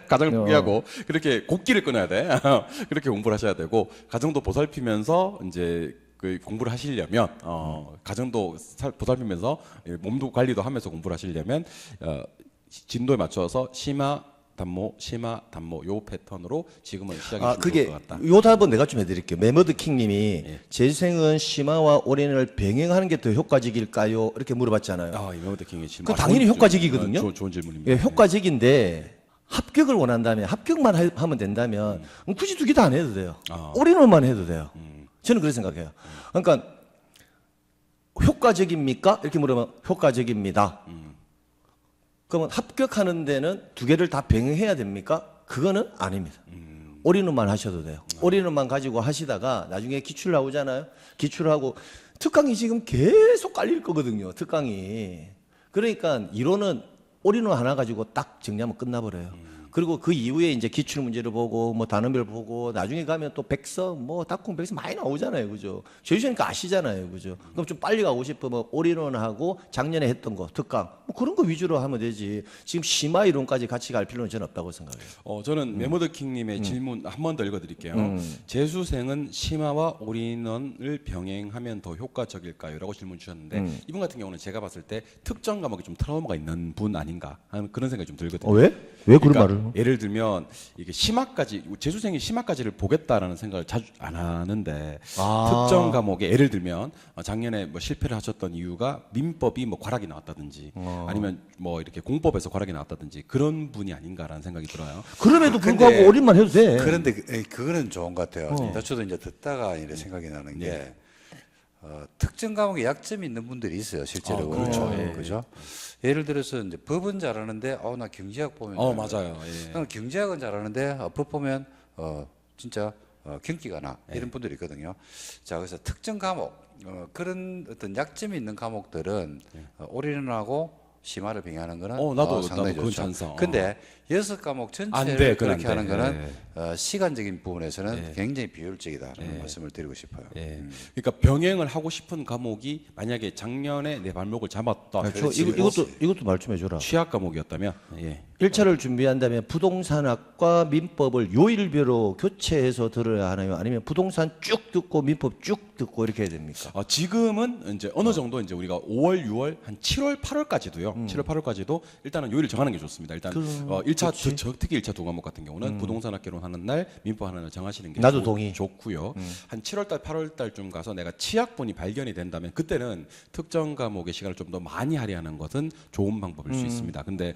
가정을 포기하고 그렇게 곡기를 끊어야 돼. 그렇게 공부를 하셔야 되고 가정도 보살피면서 이제 그 공부를 하시려면 가정도 보살피면서 몸도 관리도 하면서 공부를 하시려면 진도에 맞춰서 심화 담모 요 패턴으로 지금은 시작이 좀 그게 좋을 것 같다. 요 답은 내가 좀 해드릴게요. 메머드 킹님이 재생은 심화와 올인을 병행하는 게 더 효과적일까요? 이렇게 물어봤잖아요. 이명호 킹의 질문. 그 당연히 효과적이거든요. 좋은 질문입니다. 예, 효과적인데 합격을 원한다면 합격만 하면 된다면 굳이 2개 다 안 해도 돼요. 올인원만 해도 돼요. 저는 그렇게 생각해요. 그러니까 효과적입니까? 이렇게 물으면 효과적입니다. 그러면 합격하는 데는 두 개를 다 병행해야 됩니까? 그거는 아닙니다. 올인원만 하셔도 돼요. 올인원만 가지고 하시다가 나중에 기출 나오잖아요. 기출하고 특강이 지금 계속 깔릴 거거든요. 특강이. 그러니까 이론은 올인원 하나 가지고 딱 정리하면 끝나버려요. 그리고 그 이후에 이제 기출 문제를 보고 뭐 단원별 보고 나중에 가면 또 백서 뭐 닥공 백서 많이 나오잖아요. 그죠? 제주시니까 아시잖아요. 그죠? 그럼 좀 빨리 가고 싶으면 올인원하고 작년에 했던 거 특강 뭐 그런 거 위주로 하면 되지. 지금 심화 이론까지 같이 갈 필요는 저는 없다고 생각해요. 저는 메모드킹님의 질문 한 번 더 읽어드릴게요. 재수생은 심화와 올인원을 병행하면 더 효과적일까요?라고 질문 주셨는데 이분 같은 경우는 제가 봤을 때 특정 과목에 좀 트라우마가 있는 분 아닌가 하는 그런 생각이 좀 들거든요. 왜? 왜 그런 그러니까 말을? 예를 들면 이게 심화까지 재수생이 심화까지를 보겠다라는 생각을 자주 안 하는데 특정 과목에 예를 들면 작년에 뭐 실패를 하셨던 이유가 민법이 뭐 과락이 나왔다든지 아니면 뭐 이렇게 공법에서 과락이 나왔다든지 그런 분이 아닌가라는 생각이 들어요. 그럼에도 근데- 불구하고 올인만 해도 돼. 그런데 그거는 좋은 것 같아요. 저도 이제 듣다가 이래 생각이 나는 게 특정 과목에 약점이 있는 분들이 있어요. 실제로 그렇죠. 그죠? 예를 들어서 이제 법은 잘하는데 나 경제학 보면 맞아요. 예. 나는 경제학은 잘하는데 법 보면 진짜 경기가 나 네. 이런 분들이 있거든요. 자 그래서 특정 과목 그런 어떤 약점이 있는 과목들은 올인원하고 심화를 병행하는 거는 나도 상당히 그건 좋죠. 찬성. 근데 6과목 안 돼, 전체를 그건 그렇게 안 하는 돼. 거는 시간적인 부분에서는 굉장히 비효율적이다라는 말씀을 드리고 싶어요. 예. 그러니까 병행을 하고 싶은 과목이 만약에 작년에 내 발목을 잡았다. 이것도 말 좀 해줘라. 취약 과목이었다면 예. 1차를 준비한다면 부동산학과 민법을 요일별로 교체해서 들어야 하나요? 아니면 부동산 쭉 듣고 민법 쭉 듣고 이렇게 해야 됩니까? 지금은 이제 어느 정도 이제 우리가 5월, 6월, 한 7월, 8월까지도요. 7월, 8월까지도 일단은 요일을 정하는 게 좋습니다. 일단 1차 특히 1차 두 과목 같은 경우는 부동산학 개론하는 날, 민법 하는 날 정하시는 게 나도 동의. 좋고요. 한 7월 달, 8월 달쯤 가서 내가 치약본이 발견이 된다면 그때는 특정 과목의 시간을 좀 더 많이 할애하는 것은 좋은 방법일 수 있습니다. 근데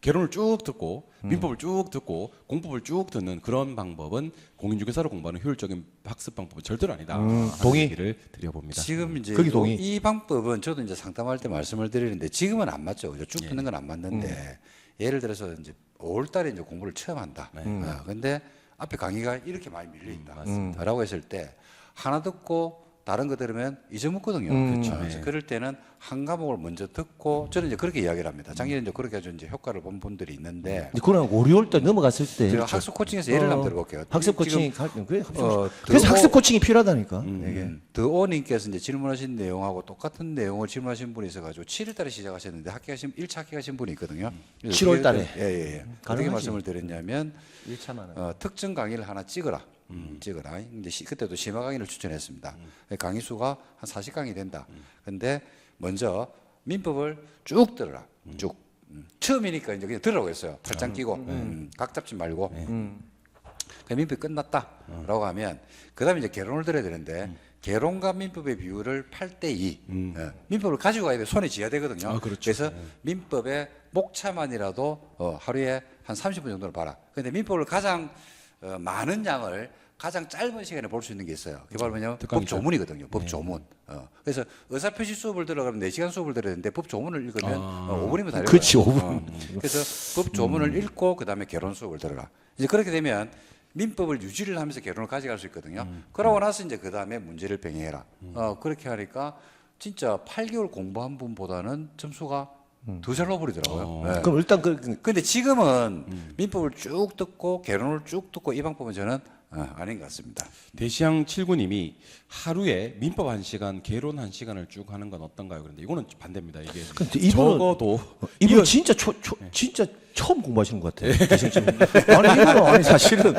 개론을 쭉 듣고 민법을 쭉 듣고 공법을 쭉 듣는 그런 방법은 공인중개사로 공부하는 효율적인 학습 방법은 절대로 아니다. 동의. 얘기를 드려봅니다. 지금 이제 거기 동의. 이 방법은 저도 이제 상담할 때 말씀을 드리는데 지금은 안 맞죠. 그죠? 쭉 듣는 건 안 맞는데 예를 들어서 이제 5월 달에 이제 공부를 처음 한다. 근데 앞에 강의가 이렇게 많이 밀려 있다. 라고 했을 때 하나 듣고 다른 거 들으면 잊어먹거든요. 그래서 그럴 때는 한 과목을 먼저 듣고 저는 이제 그렇게 이야기를 합니다. 작년에 이제 그렇게 해서 이제 효과를 본 분들이 있는데 그러나 5, 6월 달 넘어갔을 때 제가 학습 코칭에서 예를 한번 들어볼게요. 학습 코칭 지금, 그래서 더 학습 코칭이 필요하다니까. 이게. 드오님께서 이제 질문하신 내용하고 똑같은 내용을 질문하신 분이 있어가지고 7월달에 시작하셨는데 1차 합격하신 분이 있거든요. 7월 달에. 예예예. 어떻게 가능하지. 말씀을 드렸냐면 1차만 특정 강의를 하나 찍어라. 찍어라. 근데 그때도 심화 강의를 추천했습니다. 강의 수가 한 40강이 된다. 근데 먼저 민법을 쭉 들어라. 쭉. 처음이니까 이제 그냥 들으라고 했어요. 팔짱 끼고 각 잡지 말고. 그 민법이 끝났다라고 하면 그다음에 이제 개론을 들어야 되는데 개론과 민법의 비율을 8대2. 민법을 가지고 가야 돼. 손에 쥐어야 되거든요. 그렇죠. 그래서 민법의 목차만이라도 하루에 한 30분 정도를 봐라. 근데 민법을 가장 많은 양을 가장 짧은 시간에 볼 수 있는 게 있어요. 그게 바로 뭐냐면 법 조문이거든요. 법 조문. 그래서 의사표시 수업을 들어가면 4시간 수업을 들어야 되는데 법 조문을 읽으면 5분이면 다 읽어요. 그렇지, 5분. 그래서 법 조문을 읽고 그다음에 개론 수업을 들어라. 이제 그렇게 되면 민법을 유지를 하면서 개론을 가져갈 수 있거든요. 그러고 나서 이제 그다음에 문제를 병행해라. 그렇게 하니까 진짜 8개월 공부한 분보다는 점수가 더 잘 나와버리더라고요. 네. 그럼 일단 근데 지금은 민법을 쭉 듣고 개론을 쭉 듣고 이 방법은 저는 아닌 것 같습니다. 대시양 7구님이 하루에 민법 1시간, 개론 1시간을 쭉 하는 건 어떤가요? 그런데 이거는 반대입니다. 이게 근데 이분은- 적어도 이분 진짜 진짜 처음 공부하시는 것 같아요. 아니 이거는 아니 사실은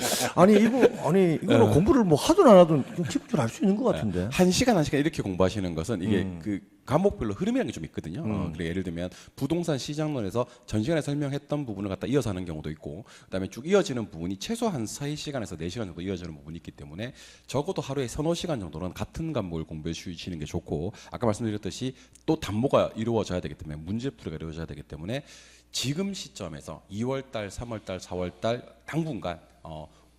이거는 공부를 뭐 하든 안 하든 그냥 기본적으로 알 수 있는 것 같은데. 1시간 이렇게 공부하시는 것은 이게 그 과목별로 흐름이라는 게 좀 있거든요. 그래 예를 들면 부동산 시장론에서 전 시간에 설명했던 부분을 갖다 이어서 하는 경우도 있고, 그다음에 쭉 이어지는 부분이 최소한 3시간에서 4시간 정도 이어지는 부분이 있기 때문에 적어도 하루에 3-4시간 정도는 같은 과목을 공부해 주시는 게 좋고, 아까 말씀드렸듯이 또 담보가 이루어져야 되기 때문에 문제풀이가 이루어져야 되기 때문에 지금 시점에서 2월달, 3월달, 4월달 당분간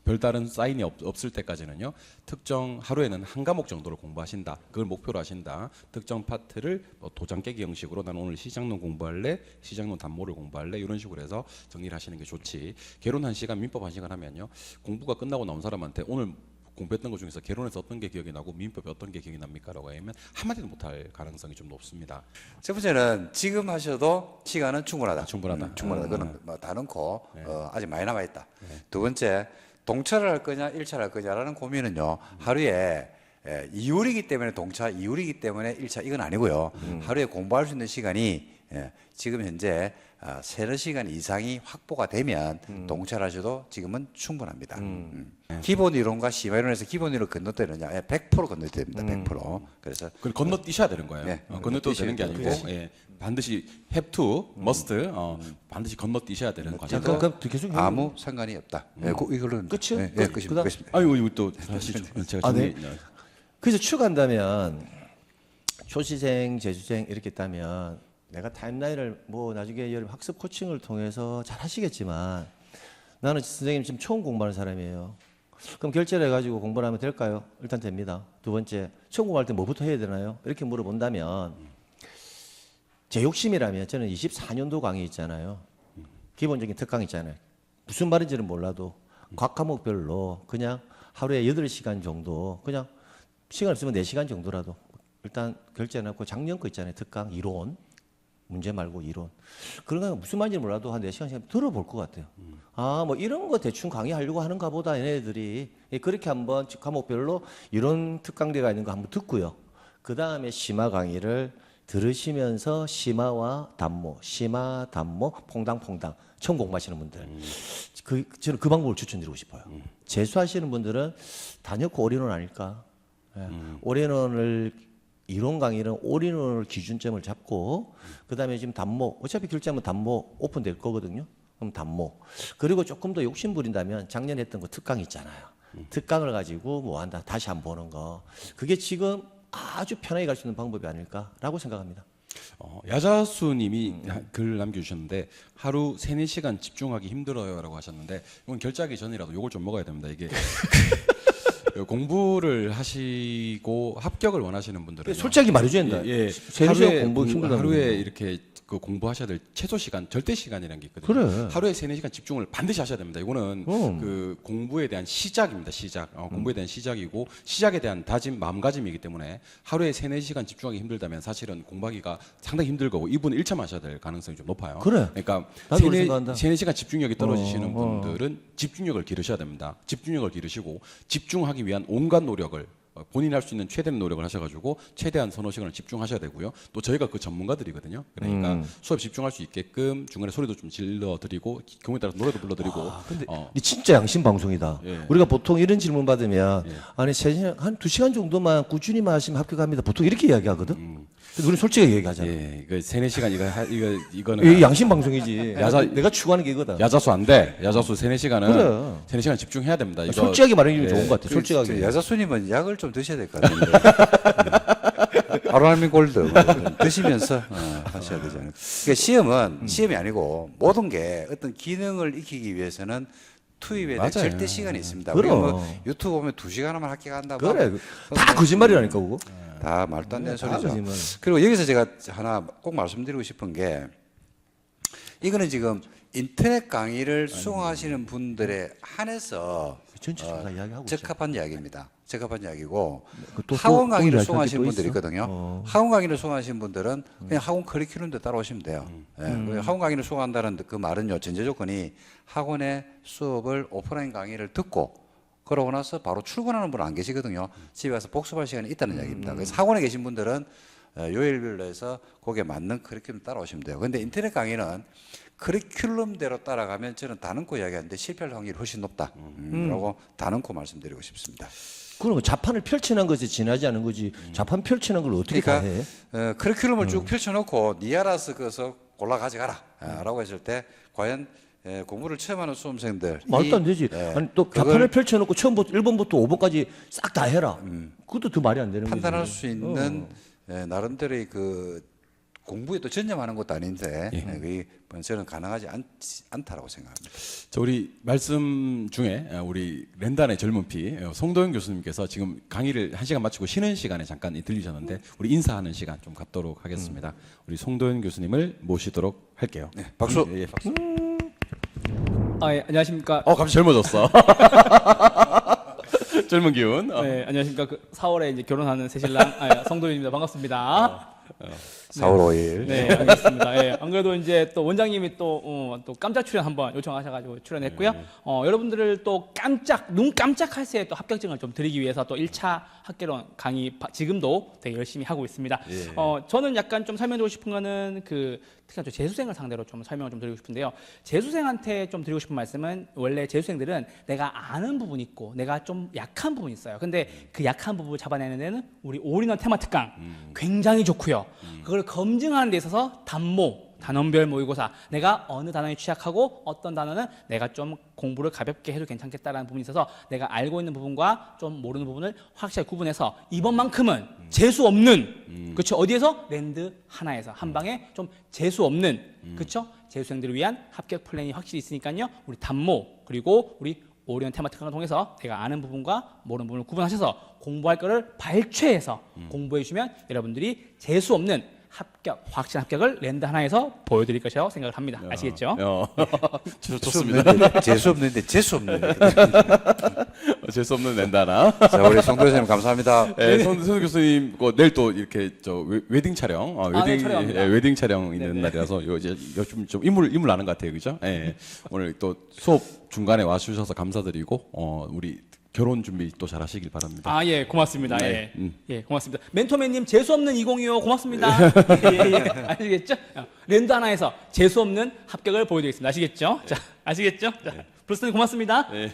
별다른 사인이 없을 때까지는요. 특정 하루에는 한 과목 정도를 공부하신다. 그걸 목표로 하신다. 특정 파트를 뭐 도장 깨기 형식으로 나는 오늘 시장론 공부할래, 시장론 단모를 공부할래 이런 식으로 해서 정리를 하시는 게 좋지. 개론 1시간, 민법 1시간 하면요. 공부가 끝나고 나온 사람한테 오늘 공부했던 것 중에서 개론에서 어떤 게 기억이 나고 민법에 어떤 게 기억이 납니까? 라고 하면 한마디도 못할 가능성이 좀 높습니다. 첫 번째는 지금 하셔도 시간은 충분하다. 충분하다. 충분하다. 그거는 뭐 다 넣고 아직 많이 남아 있다. 두 번째, 동차를 할 거냐 1차를 할 거냐라는 고민은요. 하루에 2율이기 때문에 동차, 2율이기 때문에 1차 이건 아니고요. 하루에 공부할 수 있는 시간이 지금 현재 3-4시간 이상이 확보가 되면 동차를 하셔도 지금은 충분합니다. 기본 이론과 심화 이론에서 기본 이론을 건너뛰느냐? 100% 건너뛰어야 됩니다. 100%. 그래서 그걸 건너뛰셔야 되는 거예요. 네, 건너뛰어도 되는 게 아니고 예, 반드시 have to, must 반드시 건너뛰셔야 되는 과정. 그럼 계속 아무 상관이 없다. 이걸로는 끝이요? 끝입니다. 끝입니다. 아유 이거 또 다시 제가 네. 정리. 그래서 추가한다면 초시생, 재수생 이렇게 있다면 내가 타임라인을 뭐 나중에 여름 학습 코칭을 통해서 잘 하시겠지만 나는 선생님 지금 처음 공부하는 사람이에요. 그럼 결제를 해가지고 공부를 하면 될까요? 일단 됩니다. 두 번째, 처음 공부할 때 뭐부터 해야 되나요? 이렇게 물어본다면 제 욕심이라면 저는 24년도 강의 있잖아요. 기본적인 특강 있잖아요. 무슨 말인지는 몰라도 각 과목별로 그냥 하루에 8시간 정도 그냥 시간 없으면 4시간 정도라도 일단 결제해놓고 작년 거 있잖아요. 특강 이론. 문제 말고 이론. 그런 거 무슨 말인지 몰라도 한 4시간씩 들어볼 것 같아요. 아, 뭐 이런 거 대충 강의하려고 하는가 보다 얘네들이. 그렇게 한번 과목별로 이론 특강대가 있는 거 한번 듣고요. 그 다음에 심화 강의를 들으시면서 심화와 단모, 심화, 단모, 퐁당퐁당 처음 공부하시는 분들. 저는 그 방법을 추천드리고 싶어요. 재수하시는 분들은 단연코 올인원 아닐까. 올인원을 이론 강의는 올인원을 기준점을 잡고 그다음에 지금 단모 어차피 결제하면 단모 오픈될 거거든요. 그럼 단모 그리고 조금 더 욕심 부린다면 작년에 했던 거 특강 있잖아요. 특강을 가지고 뭐 한다 다시 한번 보는 거 그게 지금 아주 편하게 갈 수 있는 방법이 아닐까라고 생각합니다. 야자수님이 글 남겨주셨는데 하루 3-4시간 집중하기 힘들어요라고 하셨는데 이건 결제하기 전이라도 요걸 좀 먹어야 됩니다. 이게 공부를 하시고 합격을 원하시는 분들은 솔직하게 말해줘야 된다. 예, 하루에 공부 힘들다. 하루에 이렇게 그 공부하셔야 될 최소 시간, 절대 시간이라는 게 있거든요. 그래. 하루에 3-4시간 집중을 반드시 하셔야 됩니다. 이거는 그 공부에 대한 시작입니다. 시작. 공부에 대한 시작이고 시작에 대한 다짐, 마음가짐이기 때문에 하루에 3-4시간 집중하기 힘들다면 사실은 공부하기가 상당히 힘들 거고 이분은 1차 마셔야 될 가능성이 좀 높아요. 그래. 그러니까 나도 그렇게 생각한다. 3-4시간 집중력이 떨어지시는 분들은 집중력을 기르셔야 됩니다. 집중력을 기르시고 집중하기 위한 온갖 노력을 본인이 할 수 있는 최대한 노력을 하셔가지고 최대한 서너 시간을 집중하셔야 되고요. 또 저희가 그 전문가들이거든요. 그러니까 수업 집중할 수 있게끔 중간에 소리도 좀 질러드리고 경우에 따라서 노래도 불러드리고. 근데 니 진짜 양심 방송이다. 예. 우리가 보통 이런 질문 받으면 아니 3시간 한 2시간 정도만 꾸준히만 하시면 합격합니다. 보통 이렇게 이야기하거든. 근데 우리는 솔직하게 얘기하잖아. 예, 이거 3-4시간 이거는 이 양심 방송이지. 야자- 내가 추구하는 게 이거다. 야자수 안 돼. 야자수 3-4시간은 그래. 3-4시간 집중해야 됩니다. 이거 솔직하게 말하는 게 좋은 것 같아. 솔직하게. 야자수님은 약을 좀 드셔야 될 것 같은데. 아로알민 골드 뭐 드시면서 하셔야 되잖아요. 그러니까 시험은 시험이 아니고 모든 게 어떤 기능을 익히기 위해서는 투입에 대한 맞아요. 절대 시간이 있습니다. 그럼. 우리가 뭐 유튜브 보면 2시간 하면 합격한다. 그래. 다 거짓말이라니까 그거. 다 말도 안 되는 다 소리죠. 거짓말. 그리고 여기서 제가 하나 꼭 말씀드리고 싶은 게 이거는 지금 인터넷 강의를 수강하시는 분들에 한해서 전체 다 이야기하고 있잖아. 적합한 이야기입니다. 적합한 이야기고 또 학원 강의를 이야기할 수강하시는 게 또 분들이 있어? 있거든요. 학원 강의를 수강하시는 분들은 그냥 학원 커리큘럼대 따라오시면 돼요. 예, 학원 강의를 수강한다는 그 말은요. 전제 조건이 학원의 수업을 오프라인 강의를 듣고 그러고 나서 바로 출근하는 분은 안 계시거든요. 집에 가서 복습할 시간이 있다는 이야기입니다. 그래서 학원에 계신 분들은 요일별로 해서 거기에 맞는 커리큘럼 따라오시면 돼요. 근데 인터넷 강의는 커리큘럼대로 따라가면 저는 다능코 이야기하는데 실패할 확률이 훨씬 높다. 라고 다능코 말씀드리고 싶습니다. 그러면 자판을 펼치는 것에 지나지 않은 거지. 자판 펼치는 걸 어떻게 다 해? 커리큘럼을 쭉 펼쳐놓고 니 알아서 그서 골라 가져가라. 라고 했을 때 과연 공부를 처음 하는 수험생들 말도 안 되지. 아니 또 자판을 펼쳐놓고 처음부터 1번부터 5번까지 싹 다 해라. 그것도 더 말이 안 되는 거지. 판단할 수 있는 나름대로의 그 공부에 또 전념하는 것도 아닌데 예. 그게 저는 가능하지 않다라고 생각합니다. 저 우리 말씀 중에 우리 렌단의 젊은 피 송도영 교수님께서 지금 강의를 1시간 마치고 쉬는 시간에 잠깐 들리셨는데 우리 인사하는 시간 좀 갖도록 하겠습니다. 우리 송도영 교수님을 모시도록 할게요. 네, 박수. 예, 예. 예, 안녕하십니까. 갑자기 젊어졌어. 젊은 기운. 네, 안녕하십니까. 4월에 이제 결혼하는 새신랑 성도윤입니다. 반갑습니다. 4월 5일. 네, 알겠습니다. 예, 안 그래도 이제 또 원장님이 또 깜짝 출연 한번 요청하셔가지고 출연했고요. 여러분들을 또 눈 깜짝할 새에 또 합격증을 좀 드리기 위해서 또 1차 학개론 강의 지금도 되게 열심히 하고 있습니다. 예. 저는 약간 좀 설명드리고 싶은 거는 특히나 저 재수생을 상대로 좀 설명을 좀 드리고 싶은데요. 재수생한테 좀 드리고 싶은 말씀은 원래 재수생들은 내가 아는 부분이 있고 내가 좀 약한 부분이 있어요. 근데 그 약한 부분을 잡아내는 데는 우리 올인원 테마 특강 굉장히 좋고요. 그걸 검증하는 데 있어서 단원별 모의고사 내가 어느 단원에 취약하고 어떤 단원은 내가 좀 공부를 가볍게 해도 괜찮겠다라는 부분이 있어서 내가 알고 있는 부분과 좀 모르는 부분을 확실하게 구분해서 이번만큼은 재수 없는 그렇죠 어디에서 랜드 하나에서 한 방에 좀 재수 없는 그렇죠 재수생들을 위한 합격 플랜이 확실히 있으니까요 우리 그리고 우리 오리온 테마 특강을 통해서 내가 아는 부분과 모르는 부분을 구분하셔서 공부할 거를 발췌해서 공부해 주시면 여러분들이 재수 없는 확실한 합격을 랜드 하나에서 보여드릴 것이라고 생각을 합니다. 아시겠죠? 좋습니다. 재수 없는데 재수 없는데. 재수 없는 랜드 하나. 자, 우리 송 교수님 감사합니다. 네, 송 교수님 내일 또 이렇게 웨딩 촬영, 네, 촬영합니다. 웨딩 촬영 있는 날이라서 이제 요즘 좀 인물 나는 것 같아요, 그죠? 예. 오늘 또 수업 중간에 와주셔서 감사드리고 우리 결혼 준비 또 잘하시길 바랍니다. 예, 고맙습니다. 네, 예, 고맙습니다. 멘토맨님 재수 없는 2025 고맙습니다. 예, 아시겠죠? 랜드 하나에서 재수 없는 합격을 보여드리겠습니다. 아시겠죠? 자, 아시겠죠? 자, 브루스님 고맙습니다. 네.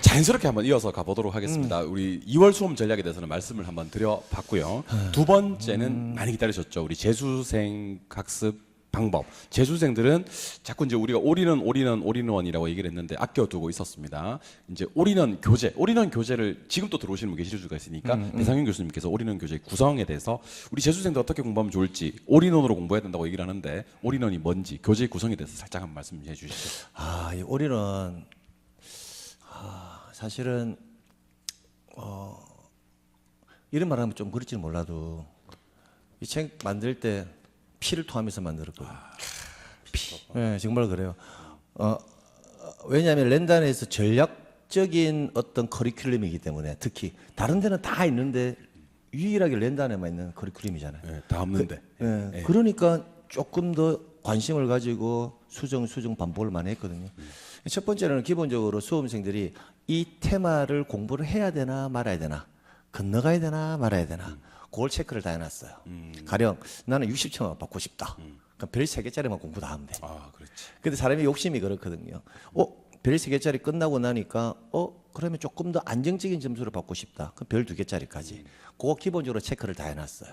자연스럽게 한번 이어서 가보도록 하겠습니다. 우리 2월 수험 전략에 대해서는 말씀을 한번 드려봤고요. 두 번째는 많이 기다리셨죠. 우리 재수생 학습 방법. 재수생들은 자꾸 이제 우리가 올인원이라고 얘기를 했는데 아껴두고 있었습니다. 이제 올인원 교재를 지금 또 들어오시는 분 계실 수가 있으니까 배상윤 교수님께서 올인원 교재 구성에 대해서 우리 재수생들 어떻게 공부하면 좋을지 올인원으로 공부해야 된다고 얘기를 하는데 올인원이 뭔지 교재 구성에 대해서 살짝 한번 말씀해 주시죠. 이 올인원 사실은 이런 말하면 좀 그럴지는 몰라도 이 책 만들 때 피를 토하면서 만들었거든요. 네, 정말 그래요. 왜냐하면 랜단에서 전략적인 어떤 커리큘럼이기 때문에 특히 다른 데는 다 있는데 유일하게 랜단에만 있는 커리큘럼이잖아요. 네, 다 없는데. 그러니까 조금 더 관심을 가지고 수정 반복을 많이 했거든요. 첫 번째는 기본적으로 수험생들이 이 테마를 공부를 해야 되나 말아야 되나 건너가야 되나 말아야 되나 그걸 체크를 다 해놨어요. 가령 나는 60점만 받고 싶다. 그럼 별 3개짜리만 공부 다 하면 돼. 그렇지. 근데 사람이 욕심이 그렇거든요. 별 3개짜리 끝나고 나니까 그러면 조금 더 안정적인 점수를 받고 싶다. 그럼 별 2개짜리까지. 그거 기본적으로 체크를 다 해놨어요.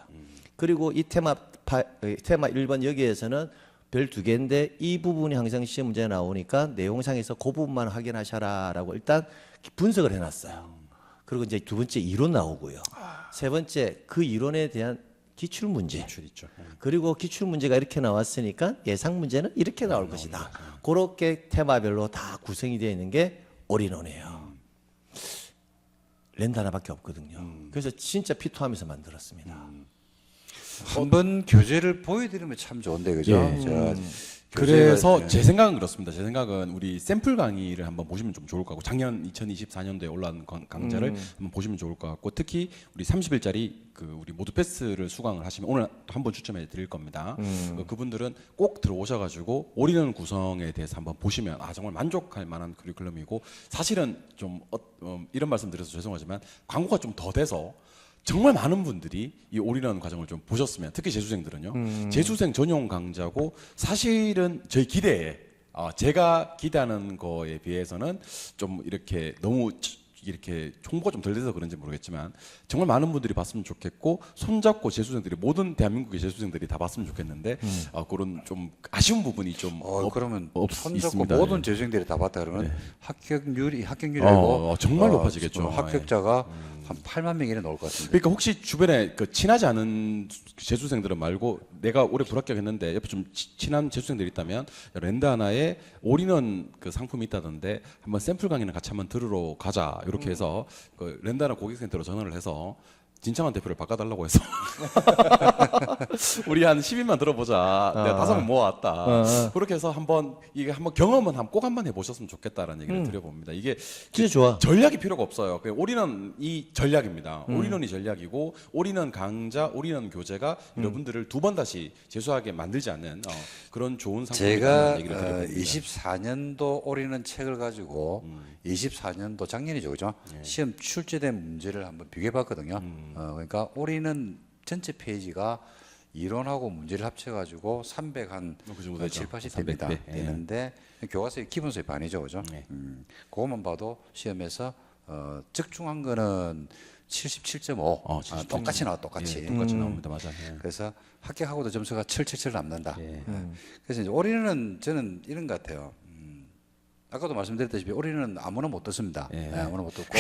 그리고 이 테마 1번 여기에서는 별 2개인데 이 부분이 항상 시험 문제에 나오니까 내용상에서 그 부분만 확인하셔라라고 일단 분석을 해놨어요. 그리고 이제 두 번째 이론 나오고요. 세 번째 그 이론에 대한 기출 문제. 있죠. 그리고 기출 문제가 이렇게 나왔으니까 예상 문제는 이렇게 나올 것이다. 그렇게 테마별로 다 구성이 되어 있는 게 올인원이에요. 랜드 하나밖에 없거든요. 그래서 진짜 피토하면서 만들었습니다. 한번 교재를 보여드리면 참 좋은데 그죠? 예. 그래서 제 생각은 그렇습니다. 제 생각은 우리 샘플 강의를 한번 보시면 좀 좋을 것 같고 작년 2024년도에 올라온 강좌를 한번 보시면 좋을 것 같고 특히 우리 30일짜리 우리 모두 패스를 수강을 하시면 오늘 한번 추첨해 드릴 겁니다. 그분들은 꼭 들어오셔가지고 올인원 구성에 대해서 한번 보시면 정말 만족할 만한 커리큘럼이고 사실은 좀 이런 말씀 드려서 죄송하지만 광고가 좀 더 돼서 정말 많은 분들이 이 올인원 과정을 좀 보셨으면 특히 재수생들은요. 재수생 전용 강좌고 사실은 저희 기대에 제가 기대하는 거에 비해서는 좀 이렇게 너무 이렇게 홍보가 좀 덜 돼서 그런지 모르겠지만 정말 많은 분들이 봤으면 좋겠고 손잡고 재수생들이 모든 대한민국의 재수생들이 다 봤으면 좋겠는데 그런 좀 아쉬운 부분이 좀 그러면 손잡고 있습니다. 모든 재수생들이 다 봤다 그러면 합격률이 정말 높아지겠죠. 합격자가 한 8만 명 이래 나올 것 같은데. 그러니까 혹시 주변에 그 친하지 않은 재수생들은 말고 내가 올해 불합격했는데 옆에 좀 친한 재수생들이 있다면 랜드 하나에 올인원 그 상품이 있다던데 한번 샘플 강의는 같이 한번 들으러 가자 이렇게 해서 그 랜드 하나 고객센터로 전화를 해서 진창환 대표를 바꿔달라고 해서 우리 한 10인만 들어보자. 내가 5명 모아왔다. 그렇게 해서 한번 이게 한번 경험은 꼭 한번 해보셨으면 좋겠다라는 얘기를 드려봅니다. 이게 진짜 좋아. 전략이 필요가 없어요. 올인원이 전략입니다. 올인원이 전략이고 올인원 강좌, 올인원 교재가 여러분들을 두 번 다시 재수하게 만들지 않는 그런 좋은 제가 상품이라는 얘기를 드려봅니다. 24년도 올인원 책을 가지고 24년도 작년이죠, 그죠? 시험 출제된 문제를 한번 비교해봤거든요. 그러니까 올인원 전체 페이지가 이론하고 문제를 합쳐가지고 300한 그 정도 되죠. 7, 80 됩니다. 300 배. 되는데 교과서의 기본서의 반이죠, 그죠? 그것만 봐도 시험에서 적중한 거는 77.5. 77.5. 똑같이 나와, 똑같이. 똑같이 나옵니다. 맞아요. 예. 그래서 합격하고도 점수가 철철철 남는다. 예. 그래서 이제 올인원은 저는 이런 것 같아요. 아까도 말씀드렸다시피 올인원은 아무나 못 듣습니다. 예. 아무나 못 듣고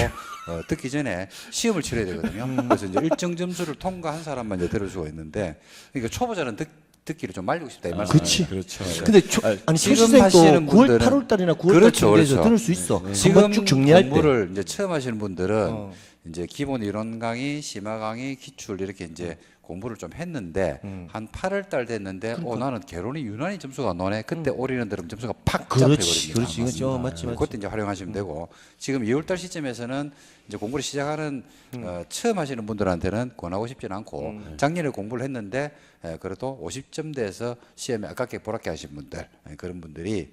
듣기 전에 시험을 치러야 되거든요. 그래서 이제 일정 점수를 통과한 사람만 이제 들어주고 있는데, 그러니까 초보자는 듣기를 좀 말리고 싶다 이 말씀. 그치. 그렇죠. 근데 아니 지금 최시생도 하시는 9월 분들은- 8월 달이나 9월 그렇죠, 달쯤에서 그렇죠. 들을 수 있어. 지금 한번 쭉 정리할 때. 공부를 이제 처음 하시는 분들은 이제 기본 이론 강의, 심화 강의, 기출 이렇게 이제 공부를 좀 했는데 한 8월 달 됐는데 나는 개론이 유난히 점수가 안 나오네. 그때 올인원 들으면 점수가 팍 그렇지, 잡혀버립니다. 그렇지, 그렇죠, 맞지, 맞지. 그때 이제 활용하시면 되고, 지금 2월 달 시점에서는 이제 공부를 시작하는 처음 하시는 분들한테는 권하고 싶지는 않고 작년에 공부를 했는데 그래도 50점대에서 시험에 아깝게 보랍게 하신 분들, 그런 분들이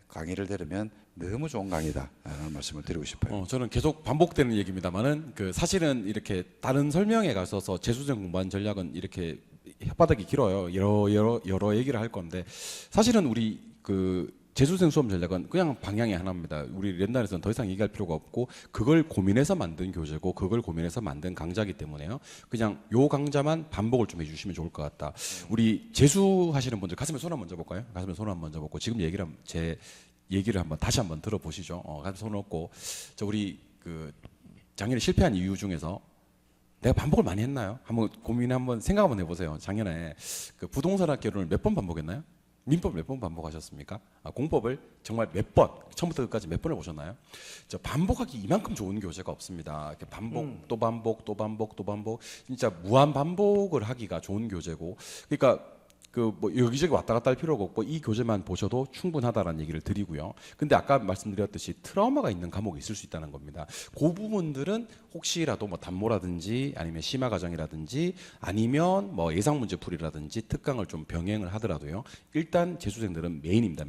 강의를 들으면 너무 좋은 강의다라는 말씀을 드리고 싶어요. 저는 계속 반복되는 얘기입니다만은 그 사실은 이렇게 다른 설명에 가서서 재수생 공부한 전략은 이렇게 혓바닥이 길어요. 여러 얘기를 할 건데 사실은 우리 그 재수생 수험 전략은 그냥 방향이 하나입니다. 우리 랜단에서는 더 이상 얘기할 필요가 없고 그걸 고민해서 만든 교재고 그걸 고민해서 만든 강좌이기 때문에요. 그냥 요 강좌만 반복을 좀 해주시면 좋을 것 같다. 우리 재수하시는 분들 가슴에 손 한번 얹어볼까요? 가슴에 손 한번 얹어보고 지금 제 얘기를 한번 다시 한번 들어보시죠. 가슴에 손 얹고 우리 그 작년에 실패한 이유 중에서 내가 반복을 많이 했나요? 한번 한번 생각 한번 해보세요. 작년에 그 부동산학 개론을 몇 번 반복했나요? 민법 몇 번 반복하셨습니까? 공법을 정말 몇 번, 처음부터 끝까지 몇 번을 보셨나요? 반복하기 이만큼 좋은 교재가 없습니다. 이렇게 반복, 또 반복, 또 반복, 또 반복, 진짜 무한 반복을 하기가 좋은 교재고, 그러니까 그 뭐 여기저기 왔다 갔다 할 필요가 없고 이 교재만 보셔도 충분하다라는 얘기를 드리고요. 근데 아까 말씀드렸듯이 트라우마가 있는 과목이 있을 수 있다는 겁니다. 그 부분들은 혹시라도 뭐 담모라든지 아니면 심화 과정이라든지 아니면 뭐 예상 문제 풀이라든지 특강을 좀 병행을 하더라도요. 일단 재수생들은 메인입니다.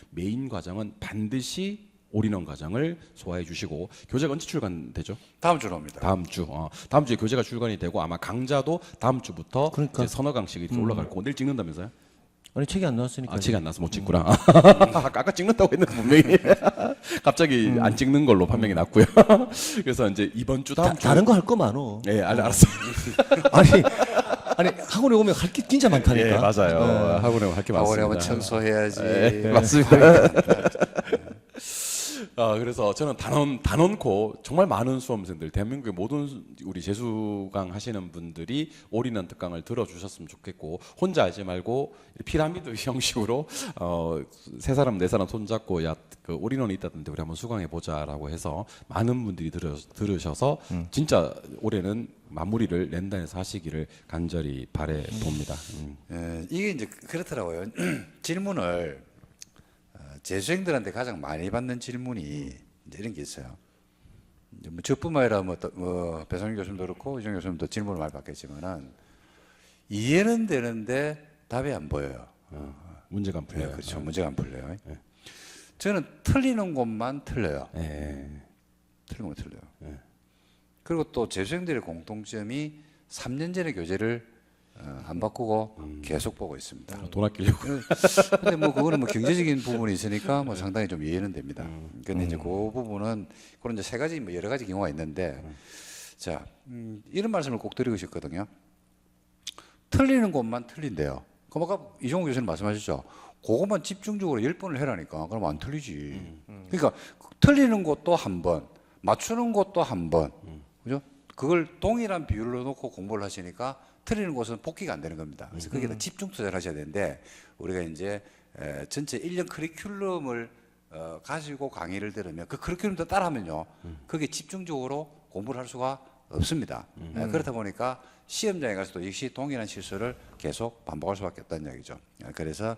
메인 과정은 반드시 올인원 과정을 소화해 주시고, 교재가 언제 출간되죠? 다음 주로 옵니다. 다음 주에 교재가 출간이 되고 아마 강좌도 다음 주부터 그러니까. 이제 서너 강씩 이렇게 올라갈 거고 내일 찍는다면서요? 아니 책이 안 나왔으니까. 책이 안 나서 못 찍구나. 아까 찍는다고 했는데 분명히 갑자기 안 찍는 걸로 판명이 났고요. 그래서 이제 이번 주 다음 주 다른 거 할 거 많어. 네, 알았어. 아니 학원에 오면 할 게 진짜 많다니까. 예, 맞아요. 학원에 할 게 많습니다. 학원에 오면 청소해야지. 맞습니다. 그래서 저는 단언코 정말 많은 수험생들, 대한민국의 모든 우리 재수강 하시는 분들이 올인원 특강을 들어주셨으면 좋겠고, 혼자 하지 말고 피라미드 형식으로 세 사람 네 사람 손잡고 그 올인원이 있다던데 우리 한번 수강해 보자라고 해서 많은 분들이 들으셔서 진짜 올해는 마무리를 랜단에서 하시기를 간절히 바래 봅니다. 이게 이제 그렇더라고요. 질문을 재수생들한테 가장 많이 받는 질문이 이제 이런 게 있어요. 이제 뭐 저뿐만 아니라 뭐 배성민 교수님도 그렇고 이정 교수님도 질문을 많이 받겠지만은 이해는 되는데 답이 안 보여요. 문제가 안 풀려요. 그렇죠. 문제가 안 풀려요. 저는 틀리는 곳만 틀려요. 틀리는 건 틀려요. 그리고 또 재수생들의 공통점이 3년 전의 교재를 안 바꾸고 계속 보고 있습니다. 돈 아끼려고. 근데 뭐 그거는 뭐 경제적인 부분이 있으니까 뭐 상당히 좀 이해는 됩니다. 근데 이제 그 부분은 그런 이제 세 가지 뭐 여러 가지 경우가 있는데, 자 이런 말씀을 꼭 드리고 싶거든요. 틀리는 곳만 틀린대요. 그럼 아까 이종호 교수님 말씀하셨죠. 그것만 집중적으로 10번을 해라니까. 그럼 안 틀리지. 그러니까 틀리는 것도 한 번, 맞추는 것도 한 번. 그죠? 그걸 동일한 비율로 놓고 공부를 하시니까 틀리는 곳은 복귀가 안 되는 겁니다. 그래서 거기다 집중 투자를 하셔야 되는데 우리가 이제 전체 1년 커리큘럼을 가지고 강의를 들으면 그 커리큘럼도 따라하면요. 거기에 집중적으로 공부를 할 수가 없습니다. 그렇다 보니까 시험장에 가서도 역시 동일한 실수를 계속 반복할 수밖에 없다는 이야기죠. 그래서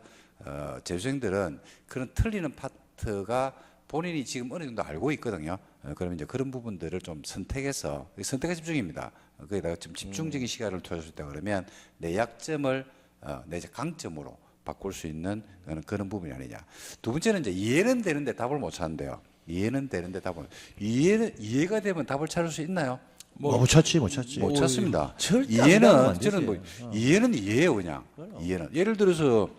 재수생들은 그런 틀리는 파트가 본인이 지금 어느 정도 알고 있거든요. 그러면 이제 그런 부분들을 좀 선택해서 선택의 집중입니다. 거기다가 좀 집중적인 시간을 투자할 때 그러면 내 약점을 내 강점으로 바꿀 수 있는 그런 부분이 아니냐. 두 번째는 이제 이해는 되는데 답을 못 찾는데요. 이해는 되는데 답을 이해가 되면 답을 찾을 수 있나요? 못 찾지, 못 찾지. 못 찾습니다. 절대 안 되면 안 이해는 저는 뭐 되지. 이해는 이해예요 그냥. 이해는 예를 들어서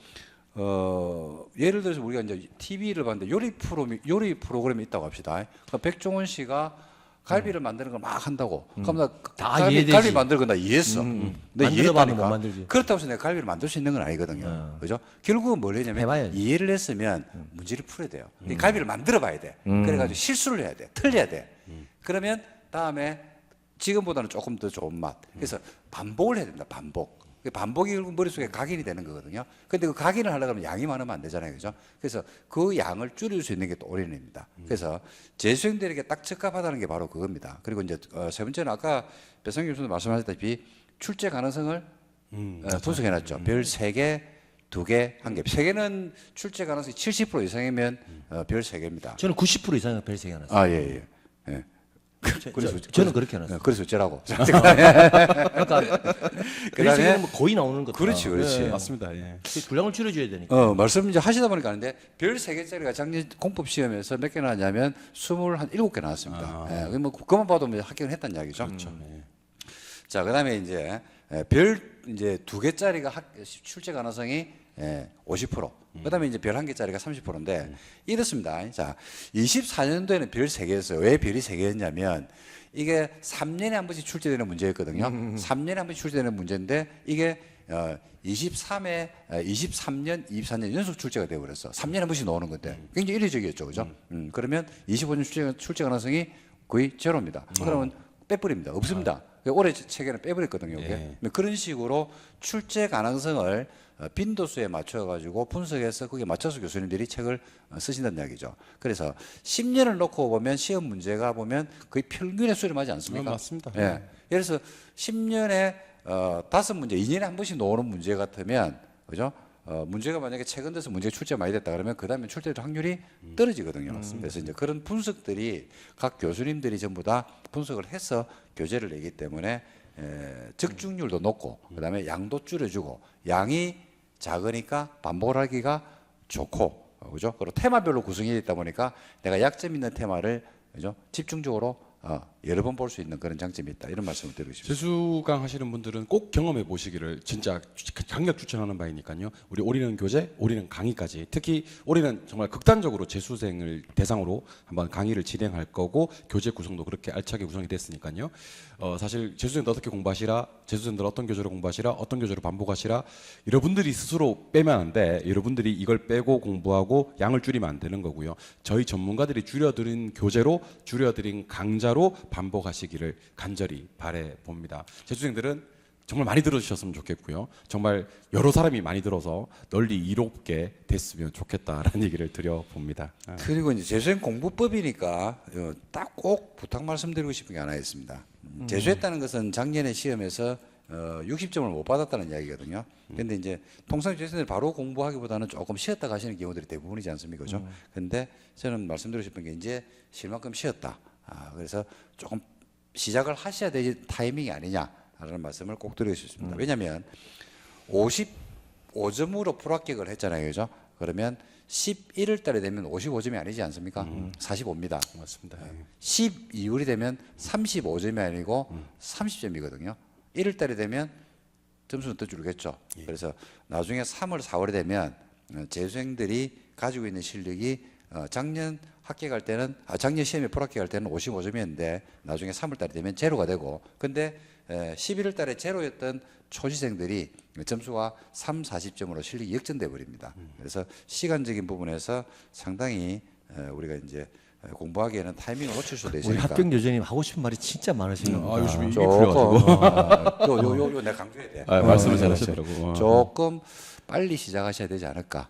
우리가 이제 TV를 봤는데 요리 프로그램이 있다고 합시다. 그러니까 백종원 씨가 갈비를 만드는 걸 막 한다고. 그럼 나 다 이해되지. 갈비 만드는 건 나 이해했어. 나 만들어봐도 이해했다니까. 못 만들지. 그렇다고 해서 내가 갈비를 만들 수 있는 건 아니거든요. 그죠? 결국은 뭘 했냐면 해봐야지. 이해를 했으면 문제를 풀어야 돼요. 이 갈비를 만들어 봐야 돼. 그래가지고 실수를 해야 돼. 틀려야 돼. 그러면 다음에 지금보다는 조금 더 좋은 맛. 그래서 반복을 해야 됩니다. 반복이 결국 머릿속에 각인이 되는 거거든요. 근데 그 각인을 하려면 양이 많으면 안 되잖아요. 그죠? 그래서 그 양을 줄일 수 있는 게 또 올인입니다. 그래서 재수생들에게 딱 적합하다는 게 바로 그겁니다. 그리고 이제 세 번째는 아까 배성규 교수도 말씀하셨다시피 출제 가능성을 분석해놨죠. 별 3개, 2개, 1개. 3개는 출제 가능성이 70% 이상이면 별 3개입니다. 저는 90% 이상은 별 생각 났어요. 아, 예. 저는 그렇게 해놨어요. 그래서 어쩌라고. 그러니까 그다음에 그다음에 거의 나오는 것. 그렇지. 맞습니다. 예. 분량을 줄여줘야 되니까. 말씀 이제 하시다 보니까 아는데 별 3개짜리가 작년 공법 시험에서 몇 개 나왔냐면 27개 나왔습니다. 예, 뭐 그것만 봐도 뭐 합격을 했다는 이야기죠. 그렇죠. 자, 그다음에 이제 별 이제 2개짜리가 출제 가능성이 50%. 그다음에 이제 별 1개짜리가 30%인데 이렇습니다. 자, 24년도에는 별 3개였어요. 왜 별이 3개였냐면 이게 3년에 한 번씩 출제되는 문제였거든요. 3년에 한 번씩 출제되는 문제인데 이게 23년, 24년 연속 출제가 되어 버렸어. 3년에 한 번씩 나오는 건데 굉장히 이례적이었죠, 그죠? 그러면 25년 출제 가능성이 거의 제로입니다. 그러면 빼버립니다. 없습니다. 올해 책에는 빼버렸거든요. 예. 그런 식으로 출제 가능성을 빈도수에 맞춰가지고 분석해서 거기에 맞춰서 교수님들이 책을 쓰신다는 이야기죠. 그래서 10년을 놓고 보면 시험 문제가 보면 거의 평균에 수렴하지 않습니까? 맞습니다. 예. 예를 들어서 10년에 5문제, 2년에 한 번씩 나오는 문제 같으면, 그죠? 문제가 만약에 최근 들어서 문제가 출제가 많이 됐다 그러면 그 다음에 출제될 확률이 떨어지거든요. 그래서 이제 그런 분석들이 각 교수님들이 전부 다 분석을 해서 교재를 내기 때문에 적중률도 높고 그다음에 양도 줄여주고 양이 작으니까 반복을 하기가 좋고, 그죠? 그리고 테마별로 구성이 되다 보니까 내가 약점 있는 테마를, 그죠? 집중적으로 여러 번 볼 수 있는 그런 장점이 있다. 이런 말씀을 드리고 싶습니다. 재수강 하시는 분들은 꼭 경험해 보시기를 진짜 강력 추천하는 바이니까요. 우리 올인원 교재, 올인원 강의까지, 특히 올해는 정말 극단적으로 재수생을 대상으로 한번 강의를 진행할 거고 교재 구성도 그렇게 알차게 구성이 됐으니까요. 사실 재수생들 어떻게 공부하시라, 재수생들 어떤 교재로 공부하시라, 어떤 교재로 반복하시라, 여러분들이 스스로 빼면 안 돼. 여러분들이 이걸 빼고 공부하고 양을 줄이면 안 되는 거고요. 저희 전문가들이 줄여드린 교재로, 줄여드린 강좌로 반복하시기를 간절히 바래 봅니다. 재수생들은 정말 많이 들어주셨으면 좋겠고요. 정말 여러 사람이 많이 들어서 널리 이롭게 됐으면 좋겠다라는 얘기를 드려봅니다. 그리고 이제 재수생 공부법이니까 딱 꼭 부탁 말씀드리고 싶은 게 하나 있습니다. 재수했다는 것은 작년에 시험에서 60점을 못 받았다는 이야기거든요. 근데 이제 통상 재수생들 바로 공부하기보다는 조금 쉬었다 가시는 경우들이 대부분이지 않습니까? 그죠? 근데 저는 말씀드리고 싶은 게 이제 쉴 만큼 쉬었다. 그래서 조금 시작을 하셔야 될 타이밍이 아니냐라는 말씀을 꼭 드리고 싶습니다. 왜냐하면 55점으로 불합격을 했잖아요, 그죠? 그러면 11월 달에 되면 55점이 아니지 않습니까? 45입니다. 맞습니다. 12월이 되면 35점이 아니고 30점이거든요. 1월 달에 되면 점수는 더 줄겠죠. 그래서 나중에 3월, 4월이 되면 재수생들이 가지고 있는 실력이 작년 합격할 때는 작년 시험에 불합격할 때는 55점이었는데 나중에 3월 달이 되면 제로가 되고, 근데 11월 달에 제로였던 초시생들이 점수가 3, 40점으로 실력이 역전돼 버립니다. 그래서 시간적인 부분에서 상당히 우리가 이제 공부하기에는 타이밍을 놓칠 수도 우리 있으니까. 합격 요정님 하고 싶은 말이 진짜 많으시네요. 아, 요즘 입이 조금 풀려가지고. 요 내가 강조해야 돼. 말씀을 잘 하시더라고. 조금 빨리 시작하셔야 되지 않을까.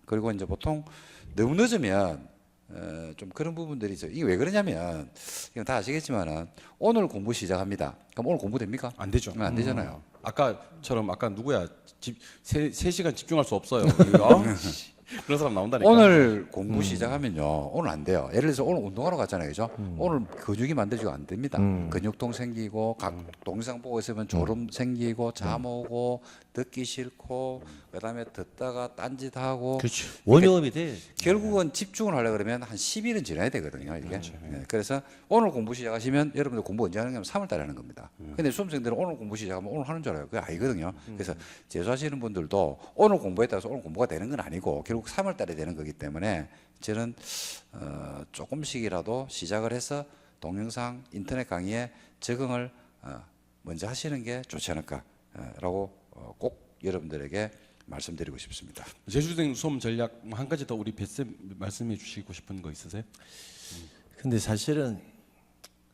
그리고 이제 보통 너무 늦으면 좀 그런 부분들이 있어요. 이게 왜 그러냐면 이건 다 아시겠지만은 오늘 공부 시작합니다. 그럼 오늘 공부 됩니까? 안 되죠. 안 되잖아요. 아까처럼 아까 누구야? 3시간 집중할 수 없어요. 이거. 그런 사람 나온다니까. 오늘 공부 시작하면요, 오늘 안 돼요. 예를 들어서 오늘 운동하러 갔잖아요, 그죠? 오늘 근육이 만들어지고 안 됩니다. 근육통 생기고, 각 동영상 보고 있으면 졸음 생기고, 잠 오고, 듣기 싫고, 그다음에 듣다가 딴짓하고. 그렇죠. 원영업이 돼. 결국은 집중을 하려 그러면 한 10일은 지나야 되거든요, 이게. 네, 그래서 오늘 공부 시작하시면 여러분들 공부 언제 하는 게 3월 달에 하는 겁니다. 근데 수험생들은 오늘 공부 시작하면 오늘 하는 줄 알아요. 그게 아니거든요. 그래서 재수하시는 분들도 오늘 공부했다고 해서 오늘 공부가 되는 건 아니고 결국 3월 달에 되는 거기 때문에 저는 조금씩이라도 시작을 해서 동영상, 인터넷 강의에 적응을 먼저 하시는 게 좋지 않을까라고 꼭 여러분들에게 말씀드리고 싶습니다. 제주생 수험 전략 한 가지 더 우리 뱃쌤 말씀해 주시고 싶은 거 있으세요? 근데 사실은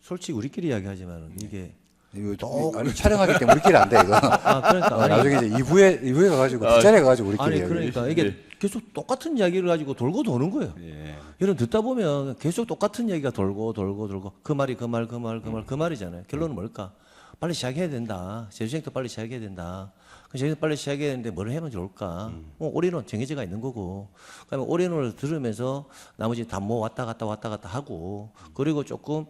솔직히 우리끼리 이야기하지만 이게 아니, 촬영하기 때문에 우리끼리 안 돼 이거. 그러니까 아니, 나중에 이제 2부에 가가지고 뒷자리에 가가지고 우리끼리. 아니 얘기해. 그러니까 이게 계속 똑같은 이야기를 가지고 돌고 도는 거예요. 예. 이런 듣다 보면 계속 똑같은 얘기가 돌고 그 말이 그 말이잖아요. 결론은 뭘까? 빨리 시작해야 된다. 재수생도 빨리 시작해야 된다. 재수생 빨리 시작해야 되는데 뭘 하면 좋을까? 올인원 정해져가 있는 거고. 그다음에 올인원을 들으면서 나머지 다 뭐 왔다 갔다 하고 그리고 조금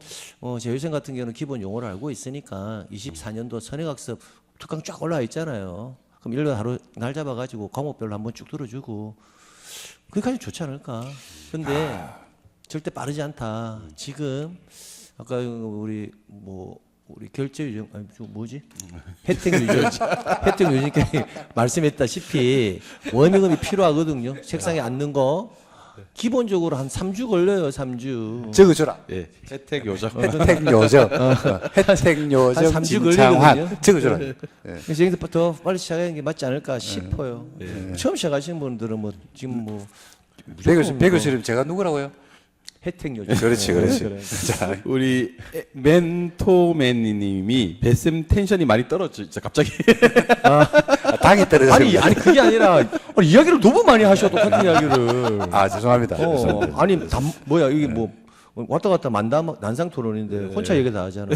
재수생 같은 경우는 기본 용어를 알고 있으니까 24년도 선행학습 특강 쫙 올라와 있잖아요. 그럼 1년 하루 날 잡아가지고 과목별로 한번 쭉 들어주고 그게까지 좋지 않을까? 근데 절대 빠르지 않다. 지금 아까 우리 결제 유정 아니 뭐지? 혜택 유정님께 말씀했다시피 원임금이 필요하거든요. 책상에 앉는 거 기본적으로 한 3주 걸려요. 3주. 적어줘라. 예. 혜택 요정. 혜택 요정. 혜택 요정. 한 3주 진창환. 걸리거든요. 적어줘라. 그래서 여기서 더 빨리 시작하는 게 맞지 않을까 싶어요. 처음 시작하시는 분들은 뭐 지금 배 교수님 제가 누구라고요? 혜택 요정. 그렇지. 자, 우리 멘토맨님이 뱃쌤 텐션이 많이 떨어져. 진짜 갑자기. 당이 떨어졌어요. 아니 그게 아니라 이야기를 너무 많이 하셔 똑같은 이야기를. 죄송합니다. 죄송합니다. 아니 뭐야 이게 뭐 왔다 갔다 난상 토론인데 혼자 얘기 다 하잖아.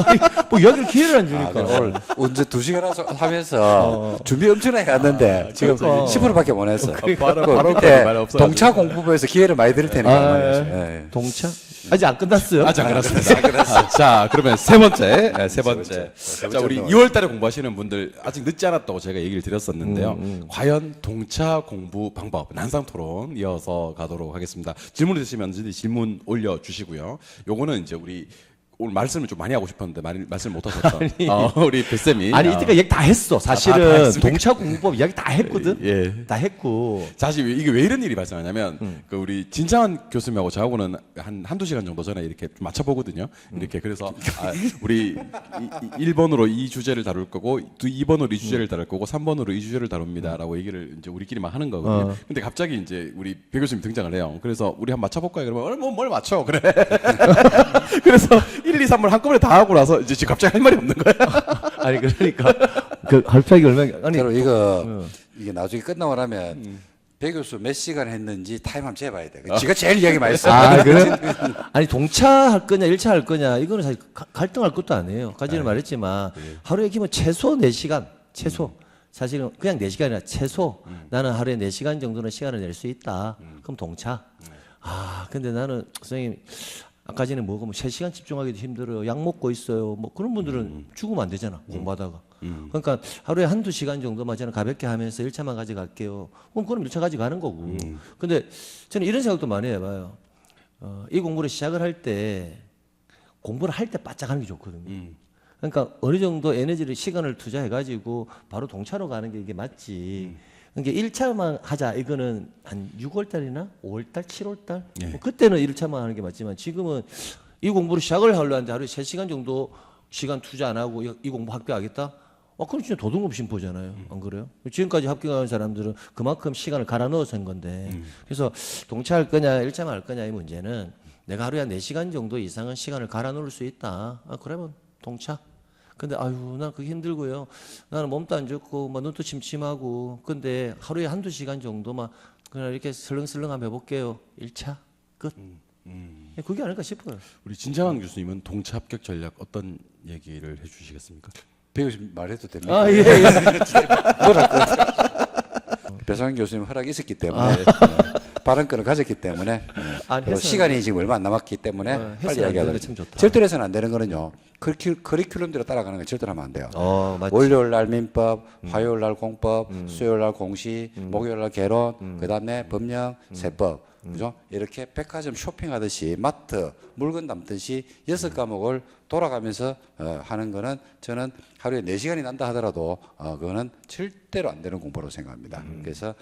아니, 뭐 이야기를 기회를 안 주니까. 오늘 언제 2시간 하면서 준비 엄청나게 갔는데 지금 그러니까. 10%밖에 못 했어. 바로 밑에 말 없어가지고. 동차 공부부에서 기회를 많이 드릴 테니까. 예. 동차? 아직 안 끝났어요. 아직 안 끝났습니다. 자, 그러면 세 번째. 자, 우리 2월 달에 공부하시는 분들 아직 늦지 않았다고 제가 얘기를 드렸었는데요. 과연 동차 공부 방법, 난상 토론 이어서 가도록 하겠습니다. 질문 있으시면 언제든지 질문 올려 주시고요. 요거는 이제 우리 오늘 말씀을 좀 많이 하고 싶었는데 말씀을 못 하셨던 우리 뱃쌤이 아니 이때가 얘기 다 했어. 다 사실은 했습니까? 동차 공부법 이야기 다 했거든. 예. 다 했고. 사실 이게 왜 이런 일이 발생하냐면 그 우리 진창환 교수님하고 저하고는 한두 시간 정도 전에 이렇게 좀 맞춰보거든요. 이렇게 그래서 우리 1번으로 이 주제를 다룰 거고 2번으로 이 주제를 다룰 거고 3번으로 이 주제를 다룹니다라고 얘기를 이제 우리끼리만 하는 거거든요. 근데 갑자기 이제 우리 배 교수님 등장을 해요. 그래서 우리 한번 맞춰볼까요? 그러면 뭘 맞춰? 그래. 그래서 1, 2, 3을 한꺼번에 다 하고 나서 이제 지금 갑자기 할 말이 없는 거야. 아니 그러니까 그 할피하기 얼마나 아니 바로 이게 나중에 끝나고 나면 배 교수 몇 시간 했는지 타임 한번 재봐야 돼. 지가 제일 이야기 많이 했어. 그래? 아니 동차 할 거냐 1차 할 거냐 이거는 사실 갈등할 것도 아니에요. 가지는 말했지만 하루에 기본 최소 4시간 최소 사실은 그냥 4시간이 아니라 최소 나는 하루에 4시간 정도는 시간을 낼 수 있다. 그럼 동차. 근데 나는 선생님 아까 전에 뭐 3시간 집중하기도 힘들어요. 약 먹고 있어요. 뭐 그런 분들은 죽으면 안 되잖아. 공부하다가. 그러니까 하루에 1-2시간 정도만 저는 가볍게 하면서 1차만 가져갈게요. 그럼 1차 가져가는 거고. 근데 저는 이런 생각도 많이 해봐요. 이 공부를 시작을 할 때 공부를 할 때 바짝 하는 게 좋거든요. 그러니까 어느 정도 에너지를 시간을 투자해가지고 바로 동차로 가는 게 이게 맞지. 그러니까 1차만 하자 이거는 한 6월달이나 5월달, 7월달 뭐 그때는 1차만 하는 게 맞지만 지금은 이 공부를 시작을 하려는데 하루에 3시간 정도 시간 투자 안 하고 이 공부 합격하겠다? 그건 진짜 도둑놈 심보잖아요. 안 그래요? 지금까지 합격한 사람들은 그만큼 시간을 갈아 넣어서 한 건데. 그래서 동차할 거냐, 일참할 거냐 이 문제는 내가 하루에 한 4시간 정도 이상은 시간을 갈아 넣을 수 있다. 그러면 동차. 근데 아유, 난 그게 힘들고요. 나는 몸도 안 좋고 막 눈도 침침하고. 근데 하루에 1~2시간 정도만 그냥 이렇게 슬렁슬렁 한번 해볼게요. 1차 끝. 그게 아닐까 싶어요. 우리 진창환 교수님은 동차 합격 전략 어떤 얘기를 해주시겠습니까? 배우시 말해도 됩니까? 예. 배상현 교수님 허락이 있었기 때문에 발언권을 가졌기 때문에 아니, 그리고 시간이 지금 얼마 안 남았기 때문에 빨리 해서는 안 되는 이야기하자. 게 참 좋다. 절대로 해서는 안 되는 거는요. 커리큘럼대로 따라가는 건 절대로 하면 안 돼요. 맞지. 월요일 날 민법, 화요일 날 공법, 수요일 날 공시, 목요일 날 개론, 그다음에 법령, 세법. 그죠? 이렇게 백화점 쇼핑하듯이 마트 물건 담듯이 6과목을 돌아가면서 하는 거는 저는 하루에 4시간이 난다 하더라도 그거는 절대로 안 되는 공부라고 생각합니다. 그래서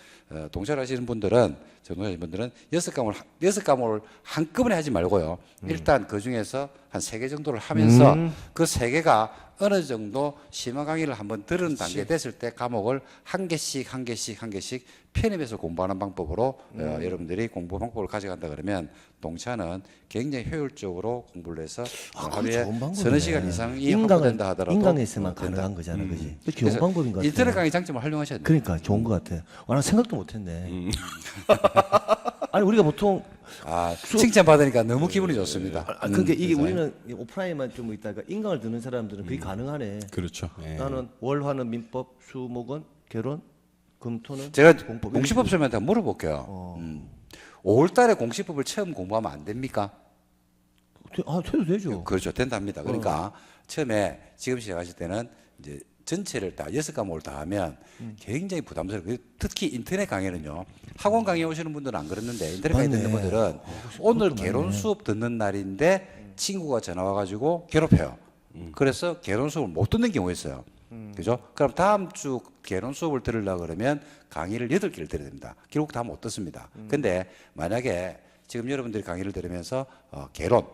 동차를 하시는 분들은 6과목을 한꺼번에 하지 말고요. 일단 그 중에서 한 3개 정도를 하면서 그 3개가 어느 정도 심화 강의를 한번 들은 단계 됐을 때 과목을 한 개씩 편입해서 공부하는 방법으로 여러분들이 공부 방법을 가져간다 그러면 동차는 굉장히 효율적으로 공부를 해서 하루에 좋은 방법이네. 서너 시간 이상이 확보된다 하더라도 인강에서만 된다. 가능한 거잖아, 그지? 좋은 그래서 방법인 것 같아. 인터넷 강의 장점을 활용하셔야 돼요. 그러니까 좋은 것 같아. 난 생각도 못했네. 아니 우리가 보통 칭찬 받으니까 너무 기분이 좋습니다. 그러니까 이게 그래서 우리는 오프라인만 좀 있다가 인강을 듣는 사람들은 그게 가능하네. 그렇죠. 예. 나는 월화는 민법, 수목은 개론, 금토는 제가 공법. 공시법 선생님한테 물어볼게요. 5월달에 공시법을 처음 공부하면 안 됩니까? 돼도 되죠. 그렇죠. 된답니다. 그러니까 처음에 지금 시작하실 때는 이제 전체를 다 6과목을 다 하면 굉장히 부담스러워요. 특히 인터넷 강의는요. 학원 강의 오시는 분들은 안 그랬는데 인터넷 강의 듣는 분들은 오늘 개론 수업 듣는 날인데 친구가 전화 와가지고 괴롭혀요. 그래서 개론 수업을 못 듣는 경우가 있어요. 그죠? 그럼 다음 주 개론 수업을 들으려고 그러면 강의를 8개를 들어야 됩니다. 결국 다 못 듣습니다. 근데 만약에 지금 여러분들이 강의를 들으면서 개론,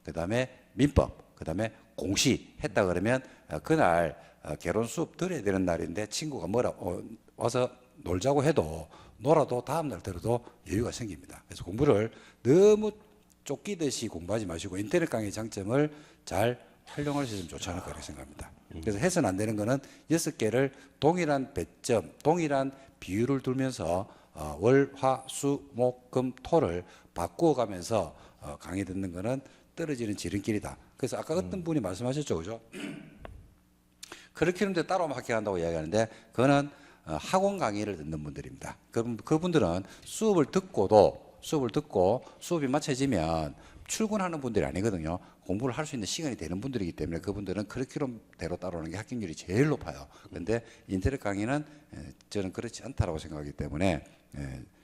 그 다음에 민법, 그 다음에 공시 했다 그러면 그날 개론 수업 들어야 되는 날인데 친구가 와서 놀자고 해도 놀아도 다음 날 들어도 여유가 생깁니다. 그래서 공부를 너무 쫓기듯이 공부하지 마시고 인터넷 강의 장점을 잘 활용할 수 있으면 좋지 않을까 이렇게 생각합니다. 그래서 해서는 안 되는 거는 6개를 동일한 배점, 동일한 비율을 두면서 월, 화, 수, 목, 금, 토를 바꾸어 가면서 강의 듣는 거는 떨어지는 지름길이다. 그래서 아까 어떤 분이 말씀하셨죠, 그죠? 커리큘럼대 따라오면 합격한다고 이야기하는데 그거는 학원 강의를 듣는 분들입니다. 그분들은 수업을 듣고 수업이 마쳐지면 출근하는 분들이 아니거든요. 공부를 할 수 있는 시간이 되는 분들이기 때문에 그분들은 커리큘럼대로 따라오는 게 합격률이 제일 높아요. 그런데 인터넷 강의는 저는 그렇지 않다라고 생각하기 때문에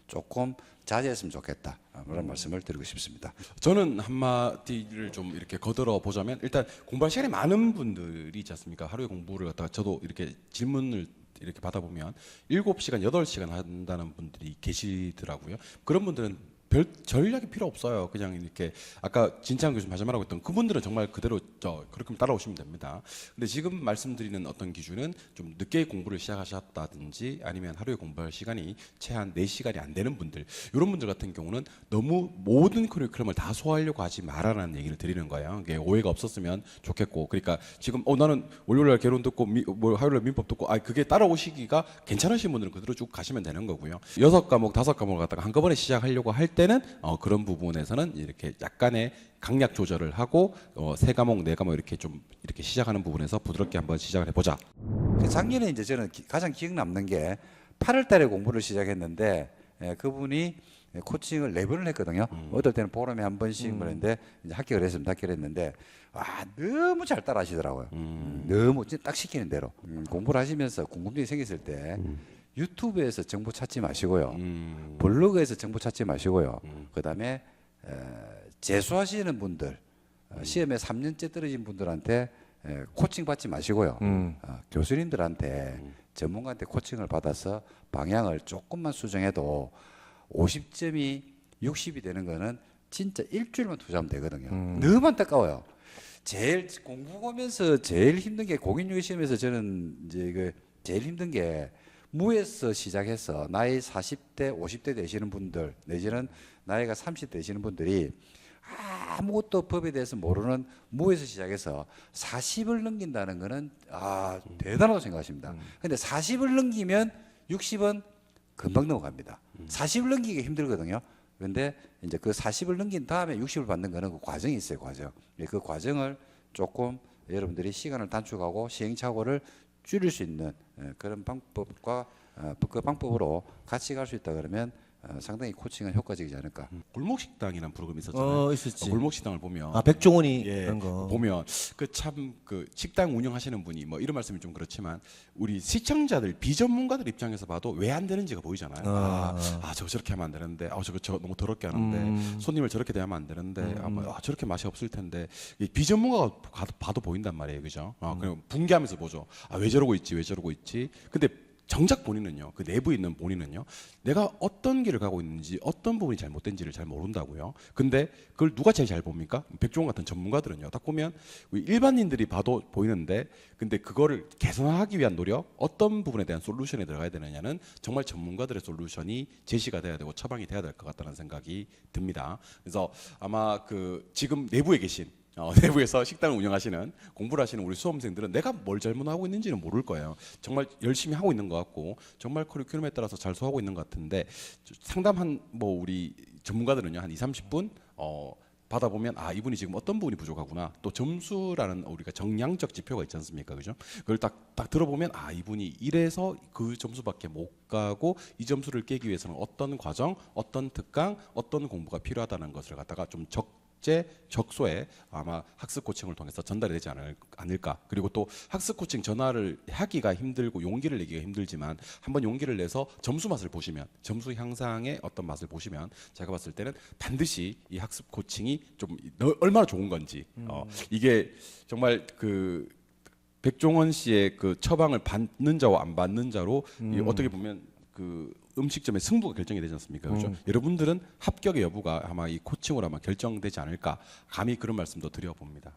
조금 자제했으면 좋겠다. 그런 말씀을 드리고 싶습니다. 저는 한마디를 좀 이렇게 거들어 보자면 일단 공부할 시간이 많은 분들이 있지 않습니까? 하루에 공부를 갖다가 저도 이렇게 질문을 이렇게 받아보면 7시간, 8시간 한다는 분들이 계시더라고요. 그런 분들은 별 전략이 필요 없어요. 그냥 이렇게 아까 진창 교수님 말씀하라고 했던 그분들은 정말 그대로 그렇게 따라오시면 됩니다. 근데 지금 말씀드리는 어떤 기준은 좀 늦게 공부를 시작하셨다든지 아니면 하루에 공부할 시간이 최한 4시간이 안 되는 분들, 이런 분들 같은 경우는 너무 모든 커리큘럼을 다 소화하려고 하지 말아라는 얘기를 드리는 거예요. 이게 오해가 없었으면 좋겠고, 그러니까 지금 나는 월요일날 개론 듣고 화요일날 민법 듣고 그게 따라오시기가 괜찮으신 분들은 그대로 쭉 가시면 되는 거고요. 6과목, 5과목을 갖다가 한꺼번에 시작하려고 할 때는 그런 부분에서는 이렇게 약간의 강약 조절을 하고 3과목, 4과목 이렇게 좀 이렇게 시작하는 부분에서 부드럽게 한번 시작을 해보자. 작년에 이제 저는 가장 기억 남는 게 8월달에 공부를 시작했는데 그분이 코칭을 4번을 했거든요. 어떨 때는 보름에 한 번씩 그랬는데 이제 합격을 했는데 너무 잘 따라하시더라고요. 너무 진짜 딱 시키는 대로 공부를 하시면서 궁금증이 생겼을 때. 유튜브에서 정보 찾지 마시고요. 블로그에서 정보 찾지 마시고요. 그다음에 재수하시는 분들, 시험에 3년째 떨어진 분들한테 코칭 받지 마시고요. 교수님들한테 전문가한테 코칭을 받아서 방향을 조금만 수정해도 50점이 60이 되는 거는 진짜 일주일만 투자하면 되거든요. 너무 안타까워요. 제일 공부하면서 제일 힘든 게 공인중개 시험에서 저는 이제 그 제일 힘든 게 무에서 시작해서 나이 40대, 50대 되시는 분들 내지는 나이가 30대 되시는 분들이 아무것도 법에 대해서 모르는 무에서 시작해서 40을 넘긴다는 거는 대단하다고 생각하십니다. 근데 40을 넘기면 60은 금방 넘어갑니다. 40을 넘기기 힘들거든요. 그런데 이제 그 40을 넘긴 다음에 60을 받는 거는 그 과정이 있어요, 과정. 그 과정을 조금 여러분들이 시간을 단축하고 시행착오를 줄일 수 있는 그런 방법과 그 방법으로 같이 갈 수 있다 그러면 상당히 코칭은 효과적이지 않을까. 골목식당이라는 프로그램이 있었잖아요. 있었지. 골목식당을 보면 백종원이 예, 그런 거. 보면 그 참 그 식당 운영하시는 분이 뭐 이런 말씀이 좀 그렇지만 우리 시청자들 비전문가들 입장에서 봐도 왜 안 되는지가 보이잖아요. 저거 저렇게 하면 안 되는데, 저거 너무 더럽게 하는데, 손님을 저렇게 대하면 안 되는데, 저렇게 맛이 없을 텐데, 이 비전문가가 봐도 보인단 말이에요, 그죠? 그냥 분개하면서 보죠. 왜 저러고 있지, 왜 저러고 있지. 근데 정작 본인은요, 그 내부에 있는 본인은요, 내가 어떤 길을 가고 있는지, 어떤 부분이 잘못된지를 잘 모른다고요. 근데 그걸 누가 제일 잘 봅니까? 백종원 같은 전문가들은요, 딱 보면 일반인들이 봐도 보이는데, 근데 그거를 개선하기 위한 노력, 어떤 부분에 대한 솔루션에 들어가야 되느냐는 정말 전문가들의 솔루션이 제시가 돼야 되고 처방이 돼야 될 것 같다는 생각이 듭니다. 그래서 아마 그 지금 내부에 계신 내부에서 식당을 운영하시는 공부를 하시는 우리 수험생들은 내가 뭘 잘못하고 있는지는 모를 거예요. 정말 열심히 하고 있는 것 같고 정말 커리큘럼에 따라서 잘 소화하고 있는 것 같은데 상담한 뭐 우리 전문가들은요 한 2-30분 받아보면 이분이 지금 어떤 부분이 부족하구나. 또 점수라는 우리가 정량적 지표가 있지 않습니까, 그죠? 그걸 딱 들어보면 이분이 이래서 그 점수밖에 못 가고 이 점수를 깨기 위해서는 어떤 과정, 어떤 특강, 어떤 공부가 필요하다는 것을 갖다가 좀 적소에 아마 학습 코칭을 통해서 전달이 되지 않을까. 그리고 또 학습 코칭 전화를 하기가 힘들고 용기를 내기가 힘들지만 한번 용기를 내서 점수 맛을 보시면, 점수 향상의 어떤 맛을 보시면 제가 봤을 때는 반드시 이 학습 코칭이 좀 얼마나 좋은 건지 이게 정말 그 백종원 씨의 그 처방을 받는 자와 안 받는 자로 어떻게 보면 그 음식점의 승부가 결정이 되지 않습니까? 그렇죠? 여러분들은 합격의 여부가 아마 이 코칭으로 아마 결정되지 않을까. 감히 그런 말씀도 드려봅니다.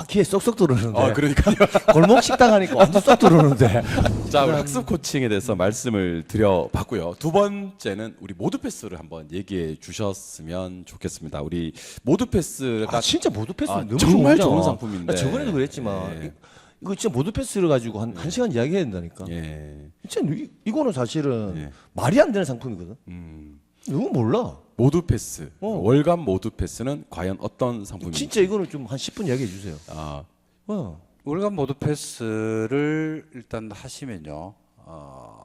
귀에 쏙쏙 들어오는데. 그러니까요. 골목 식당 하니까 완전 쏙 들어오는데. 자, 우리 학습 코칭에 대해서 말씀을 드려봤고요. 두 번째는 우리 모드 패스를 한번 얘기해 주셨으면 좋겠습니다. 우리 모드 패스가 진짜 모드 패스는 너무 정말 좋은 좋은 상품인데. 저번에도 그랬지만 이거 진짜 모드 패스를 가지고 한 시간 이야기해야 된다니까. 진짜 이거는 사실은 말이 안 되는 상품이거든. 이거 몰라. 모드 패스, 월간 모드 패스는 과연 어떤 상품인지. 진짜 이거는 좀 한 10분 이야기해 주세요. 월간 모드 패스를 일단 하시면요.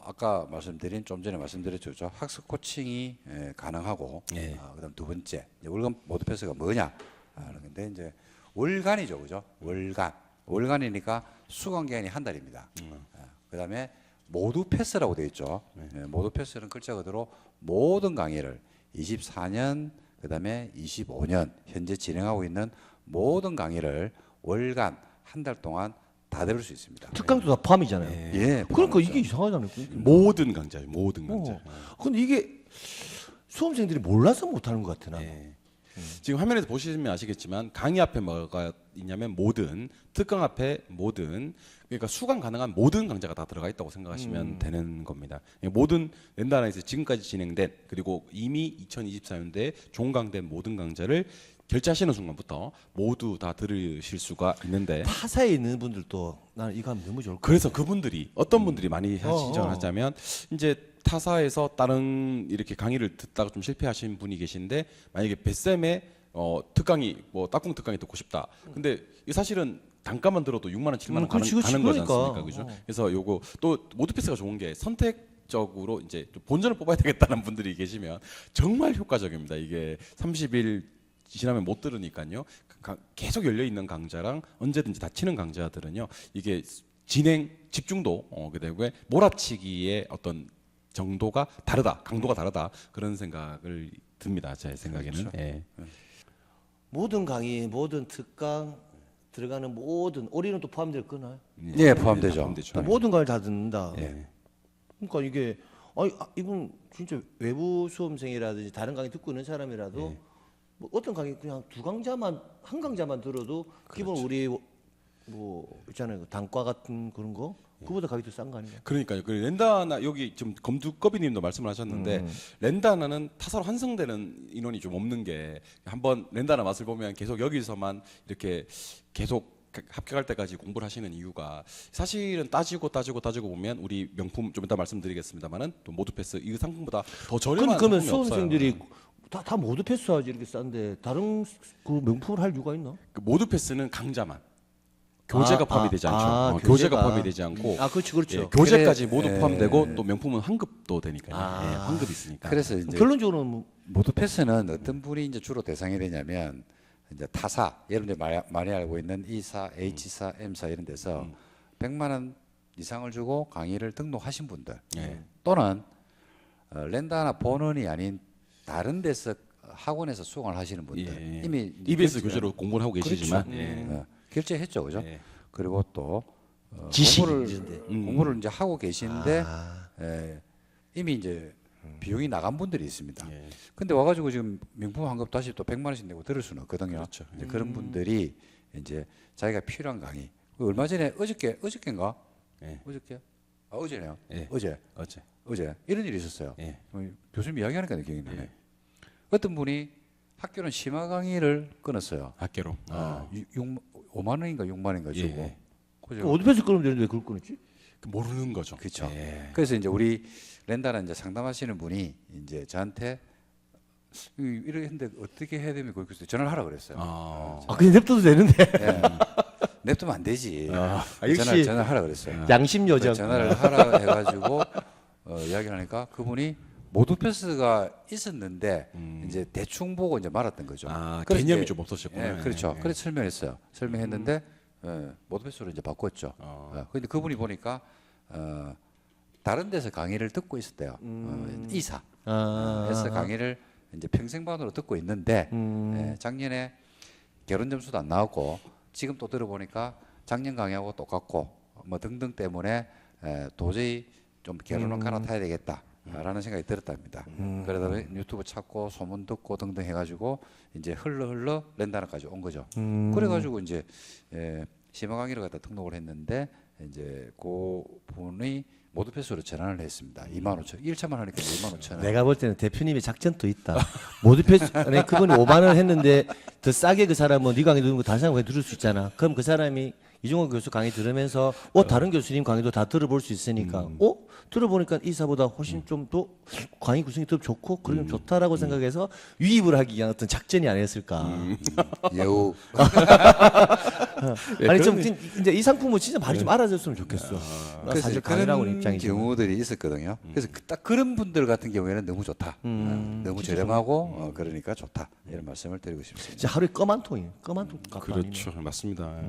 아까 말씀드린 좀 전에 말씀드렸죠. 학습 코칭이 가능하고 그다음 두 번째 월간 모드 패스가 뭐냐 하는 건데 이제 월간이죠, 그죠? 월간이니까 수강 기간이 한 달입니다. 그다음에 모두 패스라고 되어 있죠. 모두 패스는 글자 그대로 모든 강의를 24년 그다음에 25년 현재 진행하고 있는 모든 강의를 월간 한 달 동안 다 들을 수 있습니다. 특강도 다 포함이잖아요. 그러니까 그러니까 이게 이상하잖아요. 모든 강좌, 모든 강좌. 근데 이게 수험생들이 몰라서 못하는 것 같아 나. 지금 화면에서 보시면 아시겠지만 강의 앞에 뭐가 있냐면 모든, 특강 앞에 모든, 그러니까 수강 가능한 모든 강좌가 다 들어가 있다고 생각하시면 되는 겁니다. 모든 랜다나에서 지금까지 진행된 그리고 이미 2024년도에 종강된 모든 강좌를 결제하시는 순간부터 모두 다 들으실 수가 있는데 타사에 있는 분들도 나는 이거 하면 너무 좋을 것 같아. 그래서 그분들이 어떤 분들이 많이 지적을 하자면 이제 타사에서 다른 이렇게 강의를 듣다가 좀 실패하신 분이 계신데 만약에 뱃쌤의 특강이 뭐 딱꿍 특강이 듣고 싶다. 근데 이 사실은 단가만 들어도 6만 원, 7만 원 가는 거지 않습니까? 그죠? 그래서 요거 또 모드 패스가 좋은 게 선택적으로 이제 좀 본전을 뽑아야 되겠다는 분들이 계시면 정말 효과적입니다. 이게 30일 지나면 못 들으니까요. 계속 열려 있는 강좌랑 언제든지 닫히는 강좌들은요. 이게 진행 집중도 그다음에 몰아치기의 어떤 정도가 다르다, 강도가 다르다 그런 생각을 듭니다. 제 생각에는. 그렇죠. 모든 강의, 모든 특강 들어가는 모든 올인은 또 포함될 거나요? 포함되죠. 모든 강의 다 듣는다. 예. 그러니까 이게 이분 진짜 외부 수험생이라든지 다른 강의 듣고 있는 사람이라도 뭐 어떤 강의 그냥 한 강좌만 들어도 기본 우리 뭐 있잖아요. 단과 같은 그런 거 그보다 가격도 싼 거 아니에요? 그러니까요. 그 렌다나 여기 지금 검두꺼비님도 말씀을 하셨는데 렌다나는 타사로 환승되는 인원이 좀 없는 게 한번 렌다나 맛을 보면 계속 여기서만 이렇게 계속 합격할 때까지 공부를 하시는 이유가 사실은 따지고 보면 우리 명품 좀 이따 말씀드리겠습니다만은 또 모두패스 이 상품보다 더 저렴한 그러면 상품이 없어요. 수험생들이 다 모두 패스하지 이렇게 싼데 다른 그 명품을 할 이유가 있나? 그 모두패스는 강자만 교재가 포함이 되지 않죠. 교재가 교재가. 포함이 되지 않고 그렇죠. 예, 교재까지 모두 포함되고 또 명품은 환급도 되니까요. 예, 환급이 있으니까. 그래서 이제 결론적으로는 뭐 모두 패스는 어떤 분이 이제 주로 대상이 되냐면 이제 타사, 여러분들이 많이 알고 있는 E사, H사, M사 이런 데서 100만 원 이상을 주고 강의를 등록하신 분들 또는 렌다나 본원이 아닌 다른 데서 학원에서 수강을 하시는 분들 예. 이미 EBS 교재로 공부를 하고 계시지만 예. 결제했죠, 그죠? 예. 그리고 또 지식 공부를 이제 하고 계시는데 이미 이제 비용이 나간 분들이 있습니다. 근데 와가지고 지금 명품 환급 다시 또 100만 원씩 내고 들을 수는 없거든요. 그렇죠. 이제 그런 분들이 이제 자기가 필요한 강의. 얼마 전에 어저께인가? 예. 어제네요. 예. 어제 이런 일이 있었어요. 예. 교수님 이야기하니까 기억이 나네. 어떤 분이 학교는 심화 강의를 끊었어요. 학교로. 5만 원인가 6만 원인가 주고. 예. 그죠? 모두 패스 끊으면 되는데 왜 그걸 끊었지? 모르는 거죠. 그렇죠. 예. 그래서 이제 우리 렌다나 이제 상담하시는 분이 이제 저한테 이렇게 했는데 어떻게 해야 되면 그래서 전화를 하라 그랬어요. 그냥 냅둬도 되는데 예. 냅두면 안 되지. 역시 전화를 하라 그랬어요. 양심 여정. 전화를 하라 해가지고 이야기를 하니까 그분이 모두 패스가 있었는데 이제 대충 보고 이제 말았던 거죠. 그래서 개념이 이제, 좀 없었겠구나. 예, 그렇죠. 그래서 설명했어요. 설명했는데 모두 패스로 이제 바꿨죠. 근데 그분이 보니까 다른 데서 강의를 듣고 있었대요. 이사. 해서 강의를 이제 평생반으로 듣고 있는데 작년에 결혼 점수도 안 나왔고 지금 또 들어보니까 작년 강의하고 똑같고 뭐 등등 때문에 도저히 좀 결혼을 갈아타야 되겠다라는 생각이 들었답니다. 그러다 보니 유튜브 찾고 소문 듣고 등등 해가지고 이제 흘러 렌다나까지 온 거죠. 그래가지고 이제 심화 강의를 갖다 등록을 했는데 이제 그 분이 모두 패스로 전환을 했습니다. 25,000원. 1차만 하니까 25,000원. 내가 볼 때는 대표님의 작전도 있다. 모두 패스 아니 그분이 5만 원 했는데 더 싸게 그 사람은 네 강의 듣는 거 다른 사람 들을 수 있잖아. 그럼 그 사람이 이종호 교수 강의 들으면서 다른 교수님 강의도 다 들어볼 수 있으니까 들어보니까 이사보다 훨씬 좀 더 강의 구성이 더 좋고 그러면 좋다라고 생각해서 유입을 하기 위한 어떤 작전이 아니었을까. 예우. 아니 좀 이제 이 상품은 진짜 많이 좀 알아줬으면 좋겠어. 나 그래서 사실 이제 강의라고 그런 입장이지. 경우들이 있었거든요. 그래서 딱 그런 분들 같은 경우에는 너무 좋다. 너무 저렴하고 그러니까 좋다. 이런 말씀을 드리고 싶습니다. 진짜 하루에 껌 한 통이에요. 껌 한 통 값. 그렇죠, 맞습니다.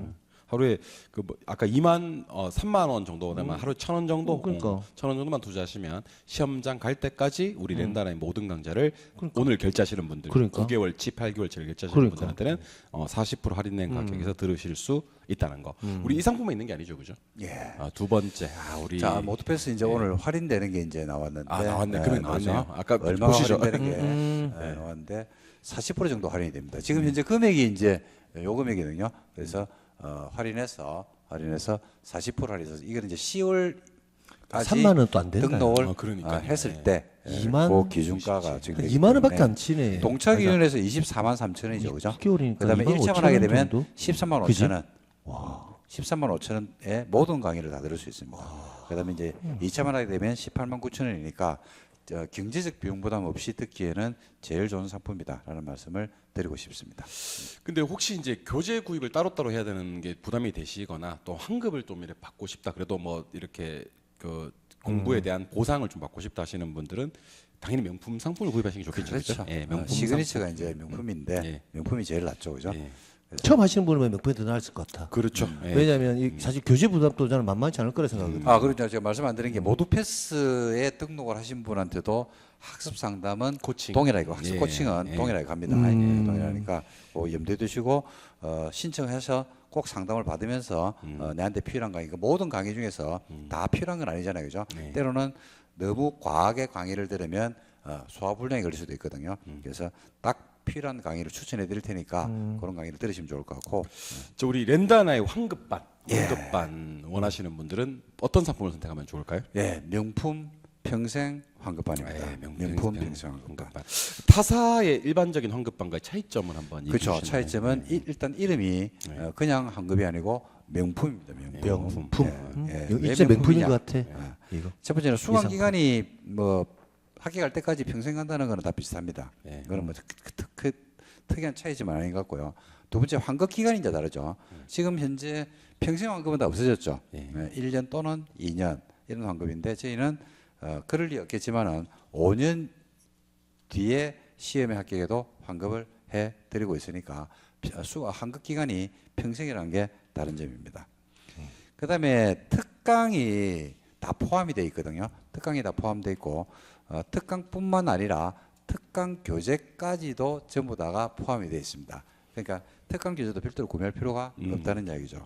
하루에 그 뭐 아까 3만 원 정도 되면 하루에 1,000원 정도, 그러니까. 1,000원 정도만 투자하시면 시험장 갈 때까지 우리 렌다나의 모든 강좌를 오늘 결제하시는 분들, 그러니까. 9개월치, 8개월치를 결제하시는 그러니까. 분들한테는 40% 할인된 가격에서 들으실 수 있다는 거. 우리 이 상품만 있는 게 아니죠, 그죠? 예. 두 번째, 우리 자, 모두패스 이제 오늘 할인되는 게 이제 나왔는데. 나왔네. 금액 나왔네요. 그죠? 아까 얼마 보시죠. 할인되는 게 나왔는데 40% 정도 할인이 됩니다. 지금 현재 금액이 이제 요 금액이거든요. 그래서 할인해서 40% 할인해서 이거는 이제 10월 3만 원 또 안 된다. 등록을 그러니까요. 했을 때 2만 그 기준가가 지금 2만 원밖에 안 치네. 동차 기준에서 24만 3천 원이죠, 그죠? 6개월이니까 그다음에 2만 1차만 5천 하게 원 되면 정도? 13만 그지? 5천 원. 13만 5천 원에 모든 강의를 다 들을 수 있습니다. 그다음에 이제 2차만 하게 되면 18만 9천 원이니까 경제적 비용 부담 없이 듣기에는 제일 좋은 상품이다라는 말씀을 드리고 싶습니다. 근데 혹시 이제 교재 구입을 따로따로 해야 되는 게 부담이 되시거나 또 환급을 좀 이렇게 받고 싶다. 그래도 뭐 이렇게 그 공부에 대한 보상을 좀 받고 싶다 하시는 분들은 당연히 명품 상품을 구입하시는 게 좋겠죠. 그렇죠. 예, 명품 시그니처가 이제 명품인데 예. 명품이 제일 낫죠, 그죠? 예. 처음 하시는 분은 몇 포인트 더 나을 것 같아. 그렇죠. 예. 왜냐하면 사실 교재 부담도 저는 만만치 않을 거라 생각하거든요. 그렇죠. 제가 말씀 안 드린 게 모두 패스에 등록을 하신 분한테도 학습 상담은 코칭. 동일하게 학습 예, 코칭은 예. 동일하게 갑니다. 예, 동일하니까 염두에 두시고 신청해서 꼭 상담을 받으면서 내한테 필요한 강의, 모든 강의 중에서 다 필요한 건 아니잖아요, 그죠? 네. 때로는 너무 과하게 강의를 들으면 소화불량이 걸릴 수도 있거든요. 그래서 딱 필요한 강의를 추천해 드릴 테니까 그런 강의를 들으시면 좋을 것 같고. 저 우리 랜다나의 황급반, 예. 황급반 원하시는 분들은 어떤 상품을 선택하면 좋을까요? 예, 명품 평생 황급반입니다. 예, 명품 평생 황급반. 황급반. 타사의 일반적인 황급반과의 차이점을 한번 얘기해 그렇죠. 주시나요? 차이점은 일단 이름이 그냥 황급이 아니고 명품입니다. 명품. 예, 이거 왜 진짜 명품인 명품이냐? 것 같아. 이거. 첫 번째는 수강 기간이 뭐 합격할 때까지 평생 간다는 거는 다 비슷합니다. 예. 그거는 뭐 특이한 차이점은 아닌 것 같고요. 두 번째 환급 기간이 이제 다르죠. 지금 현재 평생 환급은 다 없어졌죠. 예. 1년 또는 2년 이런 환급인데 저희는 그럴 리 없겠지만은 5년 뒤에 시험에 합격해도 환급을 해 드리고 있으니까 환급 기간이 평생이라는 게 다른 점입니다. 그다음에 특강이 다 포함이 돼 있거든요. 특강이 다 포함돼 있고 특강뿐만 아니라 특강 교재까지도 전부 다가 포함이 되어 있습니다. 그러니까 특강 교재도 별도로 구매할 필요가 없다는 이야기죠.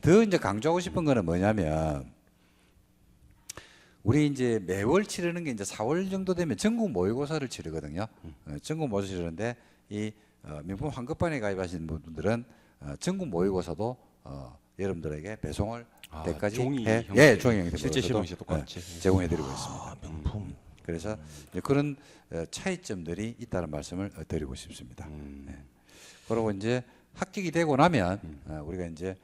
더 이제 강조하고 싶은 거는 뭐냐면 우리 이제 매월 치르는 게 이제 4월 정도 되면 전국 모의고사를 치르거든요. 전국 모의고사 치르는데 이 명품 황급반에 가입하신 분들은 전국 모의고사도 여러분들에게 배송을 때까지 종이 해, 형태, 예, 종이 형태 실제 실험 시에 똑같이 제공해드리고 있습니다. 그래서 이제 그런 차이점들이 있다는 말씀을 드리고 싶습니다. 네. 그리고 이제 합격이 되고 나면 우리가 이제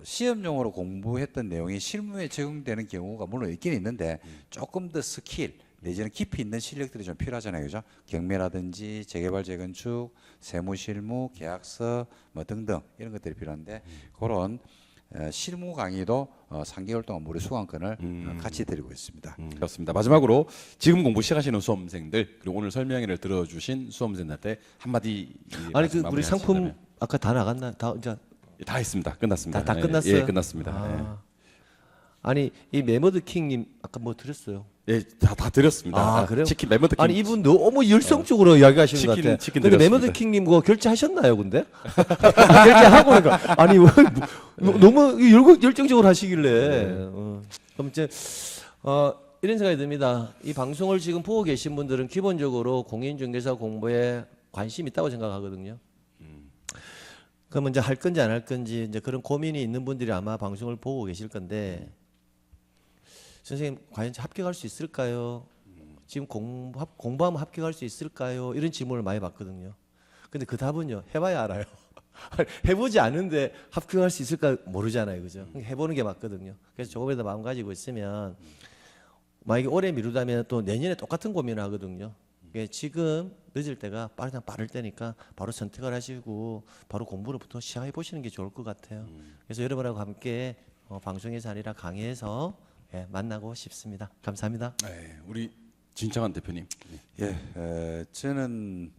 시험용으로 공부했던 내용이 실무에 적용되는 경우가 물론 있긴 있는데 조금 더 스킬 내지는 깊이 있는 실력들이 좀 필요하잖아요, 그죠? 경매라든지 재개발 재건축, 세무실무, 계약서 뭐 등등 이런 것들이 필요한데 그런 실무 강의도 3개월 동안 무료 수강권을 같이 드리고 있습니다. 그렇습니다. 마지막으로 지금 공부 시작하시는 수험생들 그리고 오늘 설명회를 들어주신 수험생들한테 한마디 아니 그 우리 마무리하시자면. 상품 아까 다 나갔나? 다 이제 다 했습니다. 끝났습니다. 다 예, 끝났어요? 예, 끝났습니다. 아. 아니 이 메머드 킹님 아까 뭐 드렸어요? 예, 다 드렸습니다. 아, 그래요? 치킨 레몬드 킹. 아니 이분 너무 열성적으로 이야기하시는 것 치킨, 같아. 치킨 근데 드렸습니다. 메머드 킹님 그거 결제하셨나요, 근데? 결제하고 그러니까 아니 너무 열정적으로 하시길래. 그럼 이제 이런 생각이 듭니다. 이 방송을 지금 보고 계신 분들은 기본적으로 공인중개사 공부에 관심 있다고 생각하거든요. 그러면 이제 할 건지 안 할 건지 이제 그런 고민이 있는 분들이 아마 방송을 보고 계실 건데 선생님 과연 합격할 수 있을까요? 지금 공부하면 합격할 수 있을까요? 이런 질문을 많이 받거든요. 근데 그 답은요, 해봐야 알아요. 해보지 않은데 합격할 수 있을까 모르잖아요, 그죠? 해보는 게 맞거든요. 그래서 조금이라도 마음 가지고 있으면 만약에 올해 미루다면 또 내년에 똑같은 고민을 하거든요. 지금 늦을 때가 빠를 때니까 바로 선택을 하시고 바로 공부로부터 시작해 보시는 게 좋을 것 같아요. 그래서 여러분하고 함께 방송에서 아니라 강의에서 만나고 싶습니다. 감사합니다. 네, 우리 진창환 대표님. 예, 저는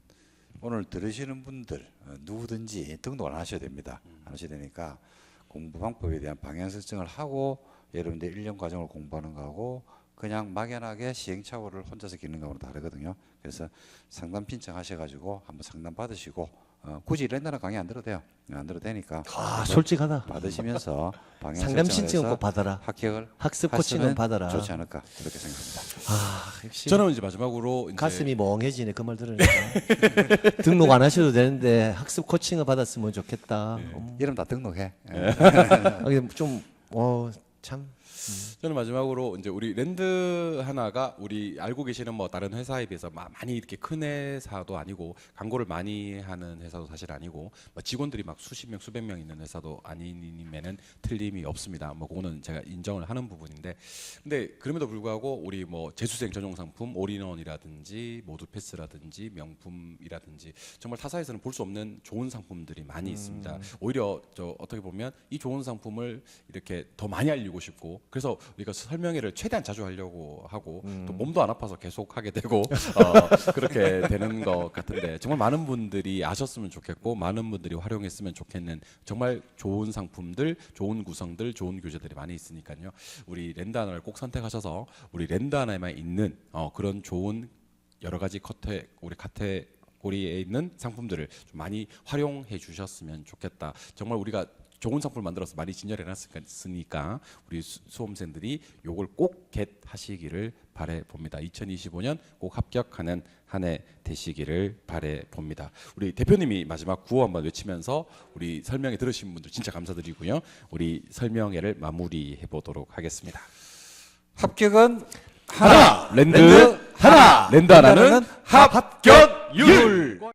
오늘 들으시는 분들 누구든지 등록을 안 하셔야 됩니다. 안 하셔야 되니까 공부 방법에 대한 방향 설정을 하고 여러분들 1년 과정을 공부하는 거하고 그냥 막연하게 시행착오를 혼자서 겪는 거하고는 다르거든요. 그래서 상담 신청하셔가지고 한번 상담 받으시고 굳이 랜다는 강의 안 들어도 돼요. 안 들어도 되니까 솔직하다. 받으시면서 방향 상담 설정을 신청은 해서 꼭 받아라. 합격을 학습 하시면 코칭은 받아라. 좋지 않을까 그렇게 생각합니다. 역시 저는 이제 마지막으로 이제 가슴이 멍해지네 그 말 들으니까. 등록 안 하셔도 되는데 학습 코칭을 받았으면 좋겠다. 이름 다 등록해. 참. 저는 마지막으로 이제 우리 랜드 하나가 우리 알고 계시는 뭐 다른 회사에 비해서 많이 이렇게 큰 회사도 아니고 광고를 많이 하는 회사도 사실 아니고 뭐 직원들이 막 수십 명 수백 명 있는 회사도 아니면은 틀림이 없습니다. 뭐 그거는 제가 인정을 하는 부분인데 근데 그럼에도 불구하고 우리 뭐 재수생 전용 상품 올인원이라든지 모두 패스라든지 명품이라든지 정말 타사에서는 볼 수 없는 좋은 상품들이 많이 있습니다. 오히려 저 어떻게 보면 이 좋은 상품을 이렇게 더 많이 알리고 싶고 그래서 우리가 설명회를 최대한 자주 하려고 하고 또 몸도 안 아파서 계속 하게 되고 그렇게 되는 것 같은데 정말 많은 분들이 아셨으면 좋겠고 많은 분들이 활용했으면 좋겠는 정말 좋은 상품들, 좋은 구성들, 좋은 교재들이 많이 있으니까요. 우리 랜드 하나를 꼭 선택하셔서 우리 랜드 하나에만 있는 그런 좋은 여러 가지 우리 카테고리에 있는 상품들을 좀 많이 활용해 주셨으면 좋겠다. 정말 우리가 좋은 상품을 만들어서 많이 진열해놨으니까 우리 수험생들이 요걸 꼭 겟하시기를 바라봅니다. 2025년 꼭 합격하는 한 해 되시기를 바라봅니다. 우리 대표님이 마지막 구호 한번 외치면서 우리 설명회 들으신 분들 진짜 감사드리고요. 우리 설명회를 마무리해 보도록 하겠습니다. 합격은 하나, 랜드 랜드 하나, 랜드 하나는 랜드하나는 합격률.